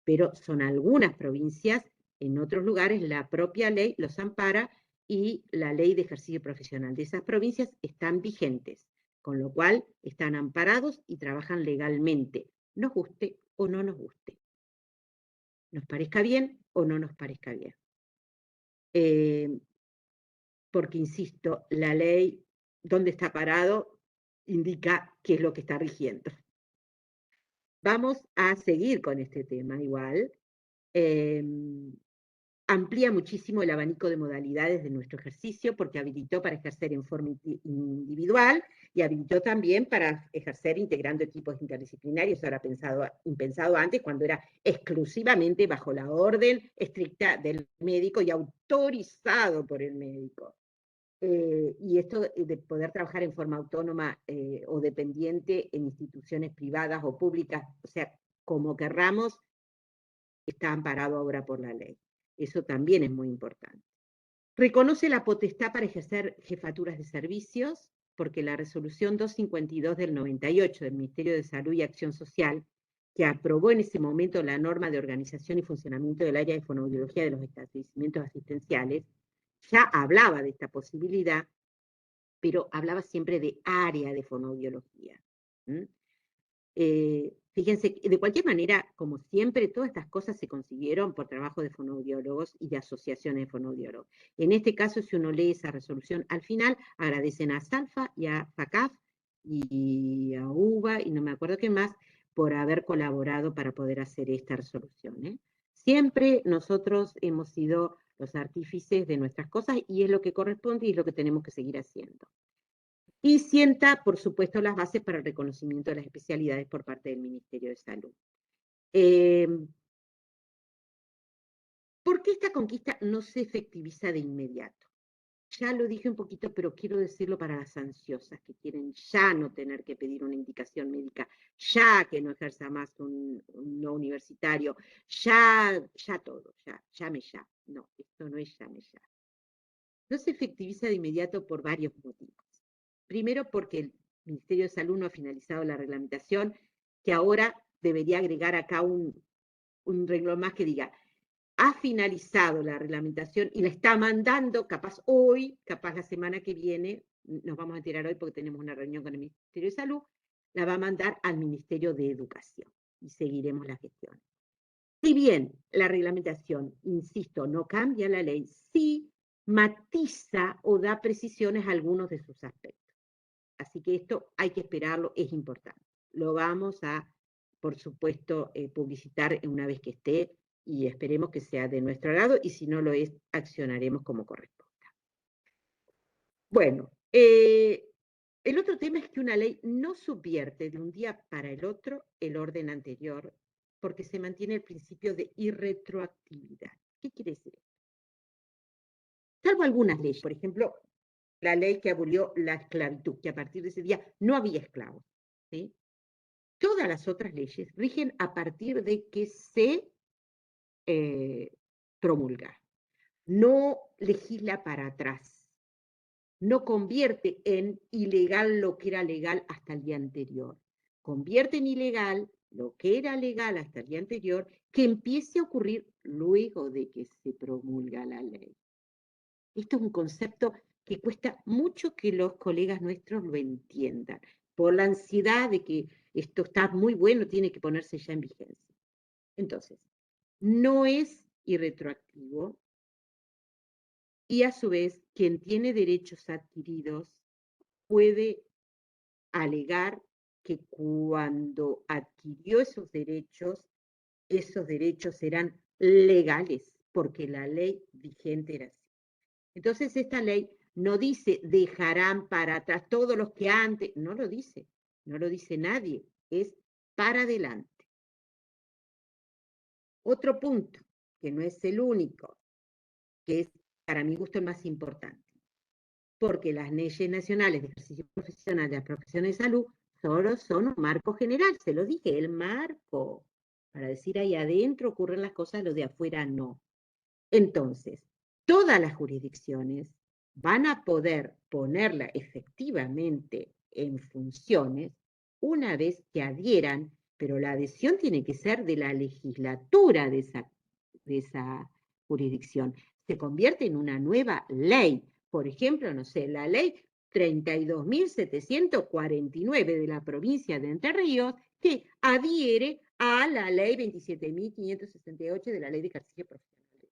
Pero son algunas provincias, en otros lugares la propia ley los ampara y la ley de ejercicio profesional de esas provincias están vigentes, con lo cual están amparados y trabajan legalmente, nos guste o no nos guste, nos parezca bien o no nos parezca bien. Porque, insisto, la ley, donde está parado, indica qué es lo que está rigiendo. Vamos a seguir con este tema igual. Amplía muchísimo el abanico de modalidades de nuestro ejercicio porque habilitó para ejercer en forma individual y habilitó también para ejercer integrando equipos interdisciplinarios, ahora impensado antes, cuando era exclusivamente bajo la orden estricta del médico y autorizado por el médico. Y esto de poder trabajar en forma autónoma o dependiente en instituciones privadas o públicas, o sea, como querramos, está amparado ahora por la ley. Eso también es muy importante. Reconoce la potestad para ejercer jefaturas de servicios, porque la resolución 252 del 98 del Ministerio de Salud y Acción Social, que aprobó en ese momento la norma de organización y funcionamiento del área de fonoaudiología de los establecimientos asistenciales, ya hablaba de esta posibilidad, pero hablaba siempre de área de fonoaudiología. Fíjense, de cualquier manera, como siempre, todas estas cosas se consiguieron por trabajo de fonoaudiólogos y de asociaciones de fonoaudiólogos. En este caso, si uno lee esa resolución, al final agradecen a Salfa y a FACAF y a UBA y no me acuerdo qué más, por haber colaborado para poder hacer esta resolución. Siempre nosotros hemos sido los artífices de nuestras cosas y es lo que corresponde y es lo que tenemos que seguir haciendo. Y sienta, por supuesto, las bases para el reconocimiento de las especialidades por parte del Ministerio de Salud. ¿Por qué esta conquista no se efectiviza de inmediato? Ya lo dije un poquito, pero quiero decirlo para las ansiosas que quieren ya no tener que pedir una indicación médica, ya que no ejerza más un no universitario, ya todo, ya, llame ya. No, esto no es llame ya. No se efectiviza de inmediato por varios motivos. Primero, porque el Ministerio de Salud no ha finalizado la reglamentación, que ahora debería agregar acá un renglón más que diga, ha finalizado la reglamentación y la está mandando, capaz hoy, capaz la semana que viene, nos vamos a enterar hoy porque tenemos una reunión con el Ministerio de Salud, la va a mandar al Ministerio de Educación y seguiremos la gestión. Si bien la reglamentación, insisto, no cambia la ley, sí matiza o da precisiones a algunos de sus aspectos. Así que esto hay que esperarlo, es importante. Lo vamos a, por supuesto, publicitar una vez que esté y esperemos que sea de nuestro agrado y si no lo es, accionaremos como corresponda. Bueno, el otro tema es que una ley no subvierte de un día para el otro el orden anterior porque se mantiene el principio de irretroactividad. ¿Qué quiere decir esto? Salvo algunas leyes, por ejemplo, la ley que abolió la esclavitud, que a partir de ese día no había esclavos. ¿Sí? Todas las otras leyes rigen a partir de que se promulga. No legisla para atrás. No convierte en ilegal lo que era legal hasta el día anterior. Convierte en ilegal lo que era legal hasta el día anterior, que empiece a ocurrir luego de que se promulga la ley. Esto es un concepto que cuesta mucho que los colegas nuestros lo entiendan, por la ansiedad de que esto está muy bueno, tiene que ponerse ya en vigencia. Entonces, no es irretroactivo y a su vez, quien tiene derechos adquiridos puede alegar que cuando adquirió esos derechos eran legales, porque la ley vigente era así. Entonces esta ley no dice dejarán para atrás todos los que antes, no lo dice nadie, es para adelante. Otro punto, que no es el único, que es para mi gusto el más importante, porque las leyes nacionales de ejercicio profesional de las profesiones de salud solo son un marco general, se lo dije, el marco, para decir ahí adentro ocurren las cosas, lo de afuera no. Entonces, todas las jurisdicciones van a poder ponerla efectivamente en funciones una vez que adhieran, pero la adhesión tiene que ser de la legislatura de esa jurisdicción. Se convierte en una nueva ley. Por ejemplo, no sé, la ley 32.749 de la provincia de Entre Ríos, que adhiere a la ley 27.568 de la ley de ejercicio profesional.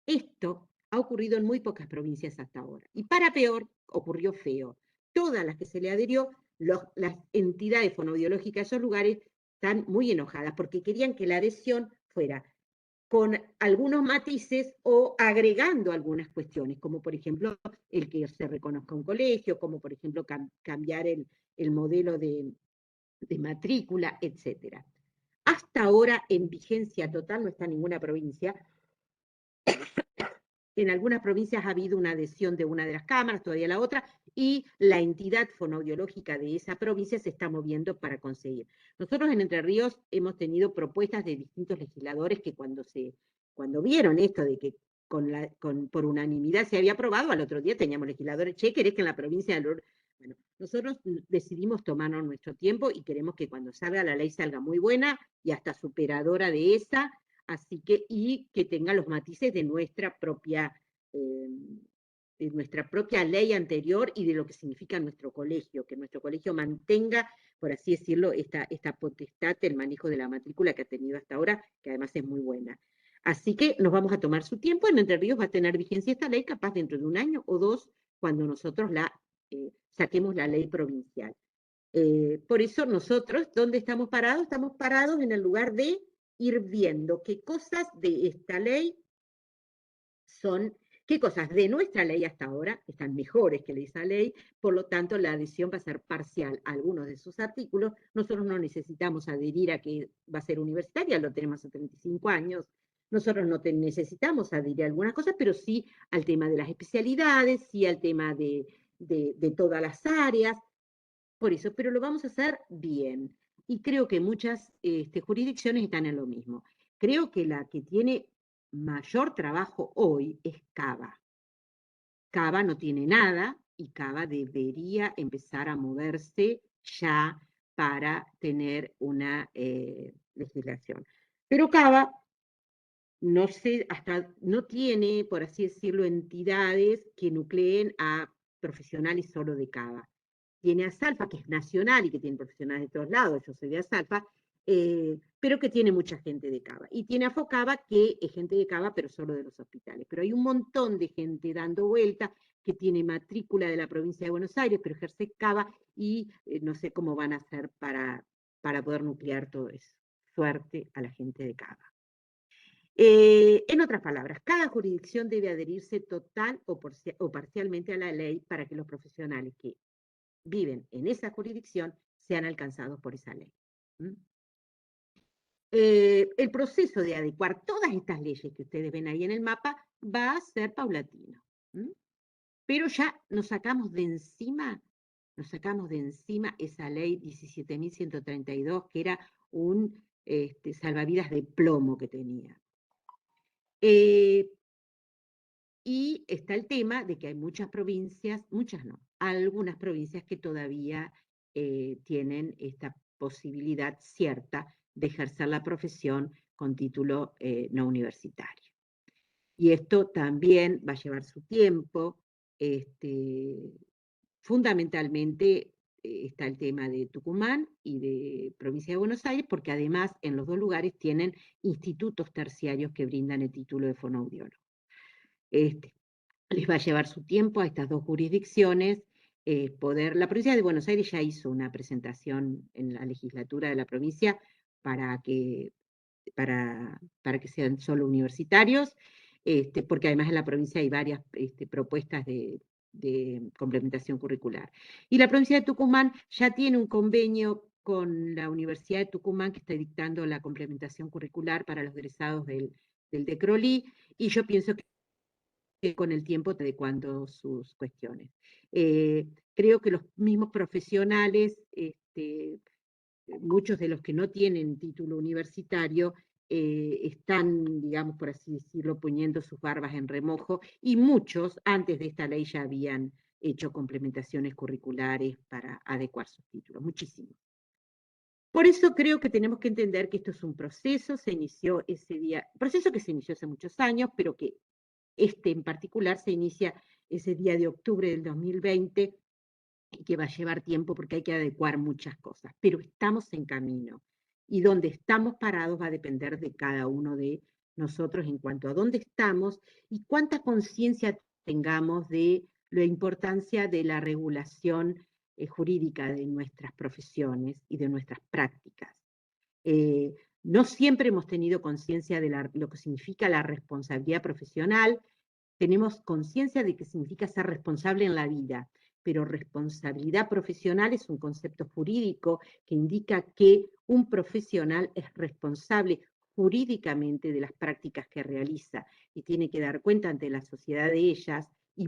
Esto ha ocurrido en muy pocas provincias hasta ahora. Y para peor, ocurrió feo. Todas las que se le adherió, las entidades fonoaudiológicas de esos lugares están muy enojadas porque querían que la adhesión fuera con algunos matices o agregando algunas cuestiones, como por ejemplo el que se reconozca un colegio, como por ejemplo cambiar el modelo de matrícula, etc. Hasta ahora, en vigencia total, no está ninguna provincia. En algunas provincias ha habido una adhesión de una de las cámaras, todavía la otra, y la entidad fonoaudiológica de esa provincia se está moviendo para conseguir. Nosotros en Entre Ríos hemos tenido propuestas de distintos legisladores que cuando vieron esto de que por unanimidad se había aprobado, al otro día teníamos legisladores, che, ¿querés que en la provincia de Bueno, nosotros decidimos tomarnos nuestro tiempo y queremos que cuando salga la ley salga muy buena y hasta superadora de esa, así que, y que tenga los matices de nuestra propia ley anterior y de lo que significa nuestro colegio, que nuestro colegio mantenga, por así decirlo, esta potestad del manejo de la matrícula que ha tenido hasta ahora, que además es muy buena. Así que nos vamos a tomar su tiempo. En Entre Ríos va a tener vigencia esta ley, capaz dentro de un año o dos, cuando nosotros saquemos la ley provincial. Por eso nosotros, ¿dónde estamos parados? Estamos parados en el lugar de ir viendo qué cosas de esta ley qué cosas de nuestra ley hasta ahora están mejores que de esa ley, por lo tanto la adhesión va a ser parcial a algunos de sus artículos. Nosotros no necesitamos adherir a que va a ser universitaria, lo tenemos hace 35 años. Nosotros no necesitamos adherir a algunas cosas, pero sí al tema de las especialidades, sí al tema de todas las áreas, por eso, pero lo vamos a hacer bien. Y creo que muchas jurisdicciones están en lo mismo. Creo que la que tiene mayor trabajo hoy es Cava. Cava no tiene nada y Cava debería empezar a moverse ya para tener una legislación. Pero Cava, no sé, hasta no tiene, por así decirlo, entidades que nucleen a profesionales solo de Cava. Tiene a Salfa, que es nacional y que tiene profesionales de todos lados, yo soy de Salfa, pero que tiene mucha gente de Cava. Y tiene a Focava, que es gente de Cava, pero solo de los hospitales. Pero hay un montón de gente dando vuelta que tiene matrícula de la provincia de Buenos Aires, pero ejerce Cava y no sé cómo van a hacer para poder nuclear todo eso. Suerte a la gente de Cava. En otras palabras, cada jurisdicción debe adherirse total o parcialmente a la ley para que los profesionales que viven en esa jurisdicción sean alcanzados por esa ley. El proceso de adecuar todas estas leyes que ustedes ven ahí en el mapa va a ser paulatino. Pero ya nos sacamos de encima esa ley 17.132, que era un salvavidas de plomo que tenía. Y está el tema de que hay muchas provincias, muchas no, algunas provincias que todavía tienen esta posibilidad cierta de ejercer la profesión con título no universitario. Y esto también va a llevar su tiempo. Fundamentalmente está el tema de Tucumán y de Provincia de Buenos Aires, porque además en los dos lugares tienen institutos terciarios que brindan el título de fonoaudiólogo. Les va a llevar su tiempo a estas dos jurisdicciones la provincia de Buenos Aires ya hizo una presentación en la legislatura de la provincia para que sean solo universitarios, porque además en la provincia hay varias propuestas de complementación curricular. Y la provincia de Tucumán ya tiene un convenio con la Universidad de Tucumán, que está dictando la complementación curricular para los egresados del DECROLI, y yo pienso que con el tiempo está adecuando sus cuestiones. Creo que los mismos profesionales, muchos de los que no tienen título universitario, están, digamos, por así decirlo, poniendo sus barbas en remojo, y muchos antes de esta ley ya habían hecho complementaciones curriculares para adecuar sus títulos, muchísimos. Por eso creo que tenemos que entender que esto es un proceso, se inició ese día, proceso que se inició hace muchos años, pero que en particular se inicia ese día de octubre del 2020, y que va a llevar tiempo porque hay que adecuar muchas cosas, pero estamos en camino. Y donde estamos parados va a depender de cada uno de nosotros en cuanto a dónde estamos y cuánta conciencia tengamos de la importancia de la regulación jurídica de nuestras profesiones y de nuestras prácticas. No siempre hemos tenido conciencia de lo que significa la responsabilidad profesional. Tenemos conciencia de que significa ser responsable en la vida, pero responsabilidad profesional es un concepto jurídico que indica que un profesional es responsable jurídicamente de las prácticas que realiza y tiene que dar cuenta ante la sociedad de ellas, y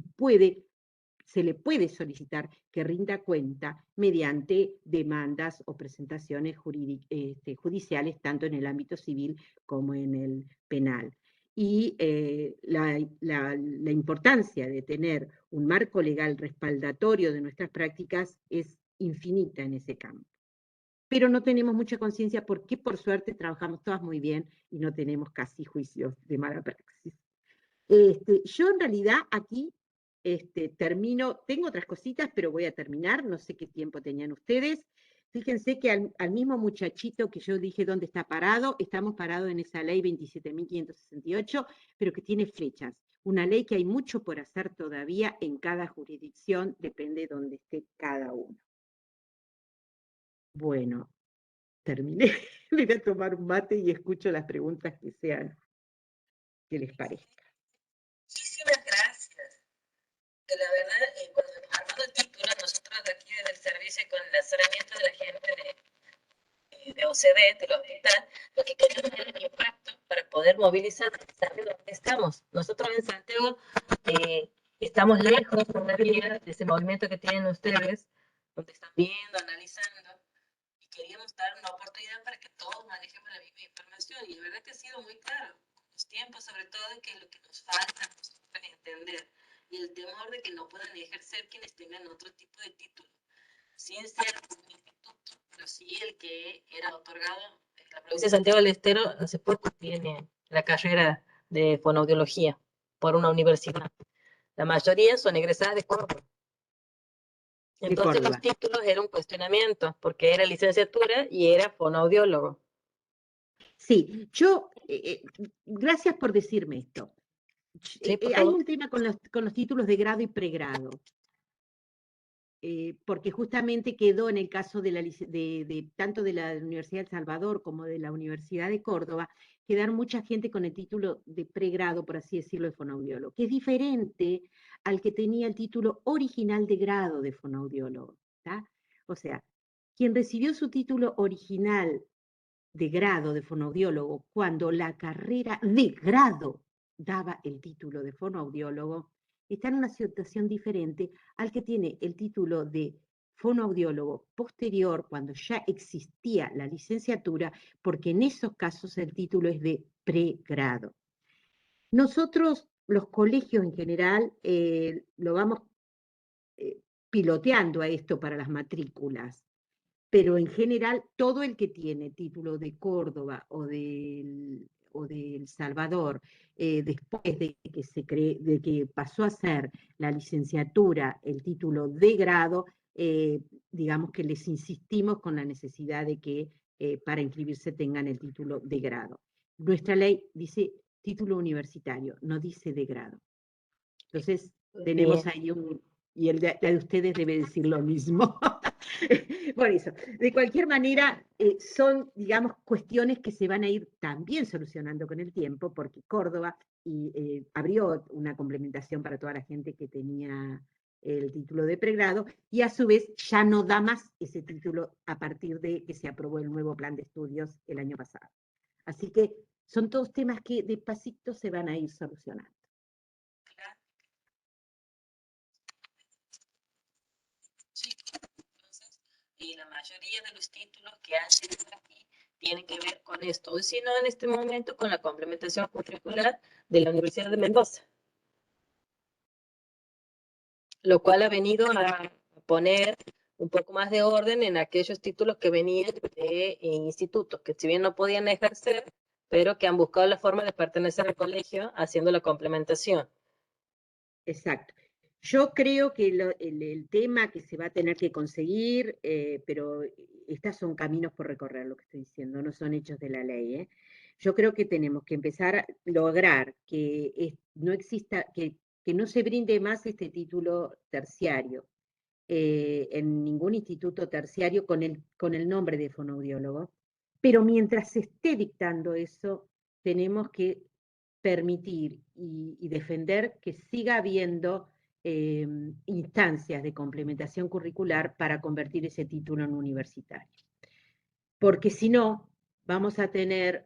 se le puede solicitar que rinda cuenta mediante demandas o presentaciones judiciales, tanto en el ámbito civil como en el penal. Y la importancia de tener un marco legal respaldatorio de nuestras prácticas es infinita en ese campo. Pero no tenemos mucha conciencia porque, por suerte, trabajamos todas muy bien y no tenemos casi juicios de mala praxis. Yo en realidad aquí termino, tengo otras cositas, pero voy a terminar, no sé qué tiempo tenían ustedes. Fíjense que al mismo muchachito que yo dije dónde está parado, estamos parados en esa ley 27.568, pero que tiene flechas. Una ley que hay mucho por hacer todavía en cada jurisdicción, depende de dónde esté cada uno. Bueno, terminé. Voy a tomar un mate y escucho las preguntas que sean, que les parezca. Muchísimas gracias. La verdad, cuando armando el título, nosotros aquí desde el servicio, con el asesoramiento de la gente de OCDE, del hospital, lo que queremos es el impacto para poder movilizar, saber dónde estamos. Nosotros en Santiago estamos lejos todavía de ese movimiento que tienen ustedes, donde están viendo, analizando, y queríamos dar una oportunidad para que todos manejemos la misma información. Y la verdad que ha sido muy claro, los tiempos sobre todo, que es lo que nos falta para entender, y el temor de que no puedan ejercer quienes tengan otro tipo de título, sin ser un instituto, pero sí el que era otorgado en la provincia de Santiago del Estero. Hace poco tiene la carrera de fonoaudiología por una universidad. La mayoría son egresadas de Córdoba. Entonces los títulos eran un cuestionamiento, porque era licenciatura y era fonoaudiólogo. Sí, gracias por decirme esto. Sí, Hay un tema con los títulos de grado y pregrado, porque justamente quedó en el caso tanto de la Universidad de El Salvador como de la Universidad de Córdoba, quedaron mucha gente con el título de pregrado, por así decirlo, de fonoaudiólogo, que es diferente al que tenía el título original de grado de fonoaudiólogo, ¿tá? O sea, quien recibió su título original de grado de fonoaudiólogo cuando la carrera de grado daba el título de fonoaudiólogo, está en una situación diferente al que tiene el título de fonoaudiólogo posterior, cuando ya existía la licenciatura, porque en esos casos el título es de pregrado. Nosotros, los colegios en general, lo vamos piloteando a esto para las matrículas, pero en general todo el que tiene título de Córdoba o de El Salvador, después de que pasó a ser la licenciatura, el título de grado, digamos que les insistimos con la necesidad de que para inscribirse tengan el título de grado. Nuestra ley dice título universitario, no dice de grado. Entonces, tenemos ahí y la de ustedes debe decir lo mismo. Por eso, de cualquier manera, son, digamos, cuestiones que se van a ir también solucionando con el tiempo, porque Córdoba abrió una complementación para toda la gente que tenía el título de pregrado, y a su vez ya no da más ese título a partir de que se aprobó el nuevo plan de estudios el año pasado. Así que son todos temas que despacito se van a ir solucionando. Y la mayoría de los títulos que hacen aquí tienen que ver con esto, o si no, en este momento con la complementación curricular de la Universidad de Mendoza, lo cual ha venido a poner un poco más de orden en aquellos títulos que venían de institutos, que si bien no podían ejercer, pero que han buscado la forma de pertenecer al colegio haciendo la complementación. Exacto. Yo creo que el tema que se va a tener que conseguir, pero estos son caminos por recorrer, lo que estoy diciendo, no son hechos de la ley, ¿eh? Yo creo que tenemos que empezar a lograr que no exista, que no se brinde más este título terciario en ningún instituto terciario con el nombre de fonoaudiólogo, pero mientras se esté dictando eso, tenemos que permitir y defender que siga habiendo instancias de complementación curricular para convertir ese título en universitario. Porque si no, vamos a tener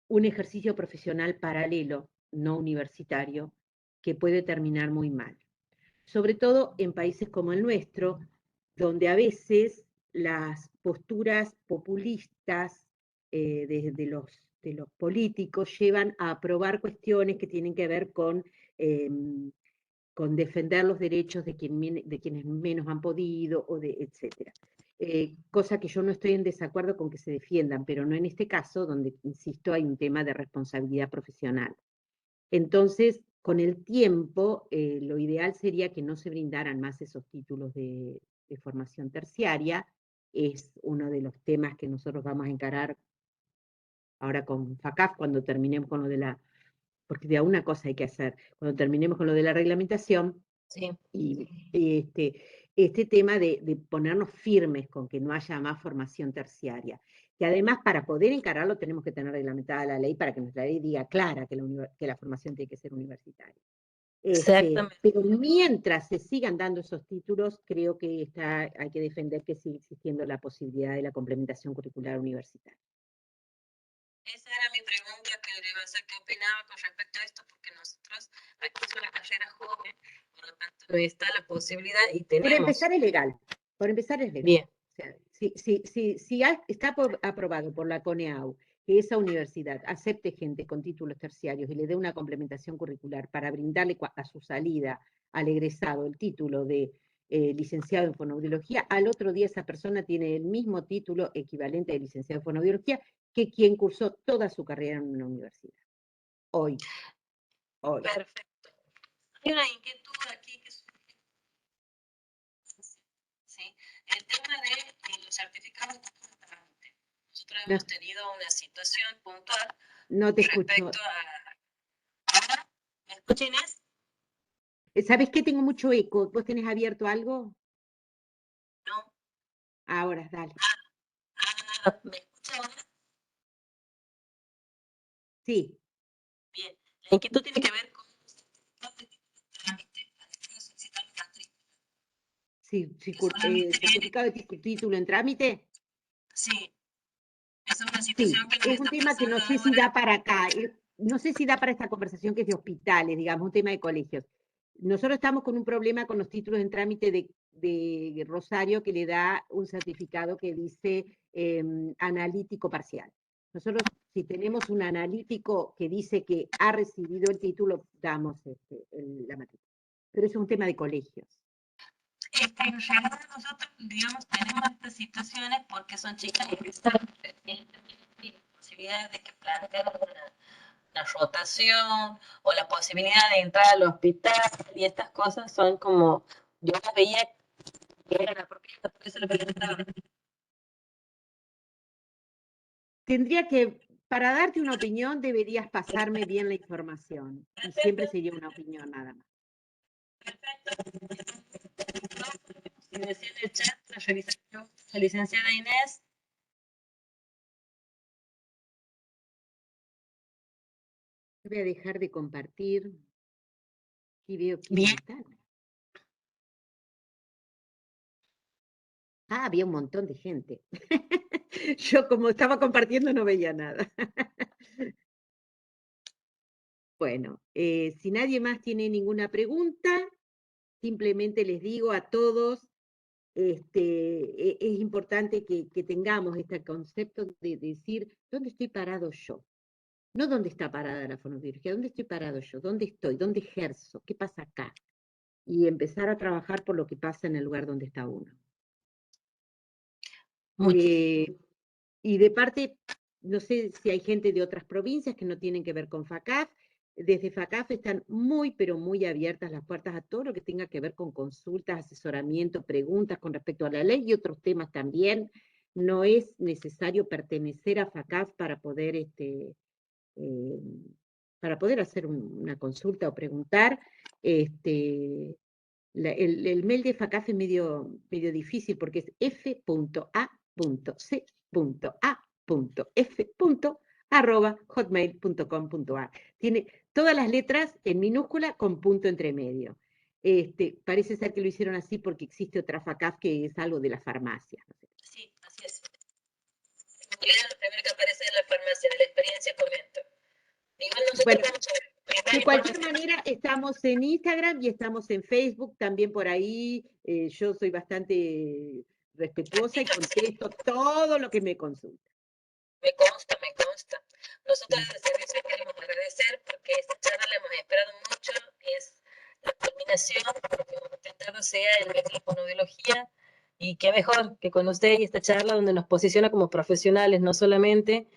un ejercicio profesional paralelo, no universitario, que puede terminar muy mal. Sobre todo en países como el nuestro, donde a veces las posturas populistas de los políticos llevan a aprobar cuestiones que tienen que ver con defender los derechos de quienes menos han podido, etcétera. Cosa que yo no estoy en desacuerdo con que se defiendan, pero no en este caso, donde, insisto, hay un tema de responsabilidad profesional. Entonces, con el tiempo, lo ideal sería que no se brindaran más esos títulos de formación terciaria. Es uno de los temas que nosotros vamos a encarar ahora con FACAF cuando terminemos con lo de la, porque de alguna cosa hay que hacer, cuando terminemos con lo de la reglamentación, Sí. y este tema de ponernos firmes con que no haya más formación terciaria. Que además, para poder encararlo, tenemos que tener reglamentada la ley para que nuestra ley diga clara que la formación tiene que ser universitaria. Exactamente. Pero mientras se sigan dando esos títulos, creo que hay que defender que sigue existiendo la posibilidad de la complementación curricular universitaria. Esa era mi pregunta, que le iba a hacer qué opinaba con respecto a esto, porque nosotros aquí es una carrera joven, por lo tanto no está la posibilidad y tenemos. Por empezar es legal. Por empezar es legal. Bien. O sea, si está aprobado por la CONEAU que esa universidad acepte gente con títulos terciarios y le dé una complementación curricular para brindarle a su salida al egresado el título de licenciado en fonoaudiología, al otro día esa persona tiene el mismo título equivalente de licenciado en fonoaudiología que quien cursó toda su carrera en una universidad. Hoy. Perfecto. Hay una inquietud aquí que ¿sí? El tema de los certificados de trámite. Nosotros hemos tenido una situación puntual no te escucho. Respecto a... ¿Me escuchas, Inés? ¿Sabes qué? Tengo mucho eco. ¿Vos tenés abierto algo? No. Ahora, dale. ¿Me escuchas ahora? Sí. Bien. La inquietud tiene que ver con Sí, certificado de título en trámite. Sí, es una Sí, situación que nos es un está tema que no sé si da para acá, no sé si da para esta conversación que es de hospitales, digamos, un tema de colegios. Nosotros estamos con un problema con los títulos en trámite de Rosario que le da un certificado que dice analítico parcial. Nosotros, si tenemos un analítico que dice que ha recibido el título, damos la matrícula. Pero eso es un tema de colegios. Es que en realidad nosotros, digamos, tenemos estas situaciones porque son chicas que están tienen posibilidades de que planteen una rotación o la posibilidad de entrar al hospital y estas cosas son como, yo las veía que era la propia, por eso lo presentaba. Tendría que, para darte una opinión, deberías pasarme bien la información. Y siempre sería una opinión nada más. Perfecto. Si decía en el chat, la licenciada Inés. Voy a dejar de compartir y veo que Bien. están. Ah, había un montón de gente. Yo como estaba compartiendo no veía nada. Bueno, si nadie más tiene ninguna pregunta, simplemente les digo a todos, es importante que tengamos este concepto de decir, ¿dónde estoy parado yo? No dónde está parada la fonoaudiología, ¿dónde estoy parado yo? ¿Dónde estoy? ¿Dónde ejerzo? ¿Qué pasa acá? Y empezar a trabajar por lo que pasa en el lugar donde está uno. Y de parte, no sé si hay gente de otras provincias que no tienen que ver con FACAF. Desde FACAF están muy, pero muy abiertas las puertas a todo lo que tenga que ver con consultas, asesoramiento, preguntas con respecto a la ley y otros temas también. No es necesario pertenecer a FACAF para poder, hacer una consulta o preguntar. El mail de FACAF es medio difícil porque es f.a.c.f.hotmail.com.ar. Tiene todas las letras en minúscula con punto entre medio. Parece ser que lo hicieron así porque existe otra FACAF que es algo de la farmacia. Sí, así es. Lo primero que aparece en la farmacia, de la experiencia comento. Igual nosotros Bueno, vamos a de cualquier manera, estamos en Instagram y estamos en Facebook, también por ahí. Yo soy bastante respetuosa y contesto todo lo que me consulta. Me consta, me consta. Nosotros desde el servicio queremos agradecer porque esta charla la hemos esperado mucho, es la culminación, lo que hemos intentado sea el mes de la fonoaudiología, y qué mejor que con usted y esta charla donde nos posiciona como profesionales, no solamente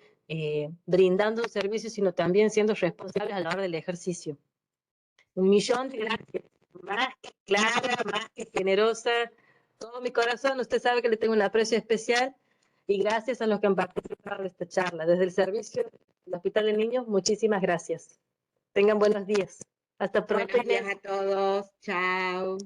brindando un servicio, sino también siendo responsables a la hora del ejercicio. 1.000.000 de gracias, más que clara, más que generosa, todo mi corazón, usted sabe que le tengo un aprecio especial. Y gracias a los que han participado de esta charla. Desde el servicio del Hospital de Niños, muchísimas gracias. Tengan buenos días. Hasta pronto. Buenos días a todos. Chao.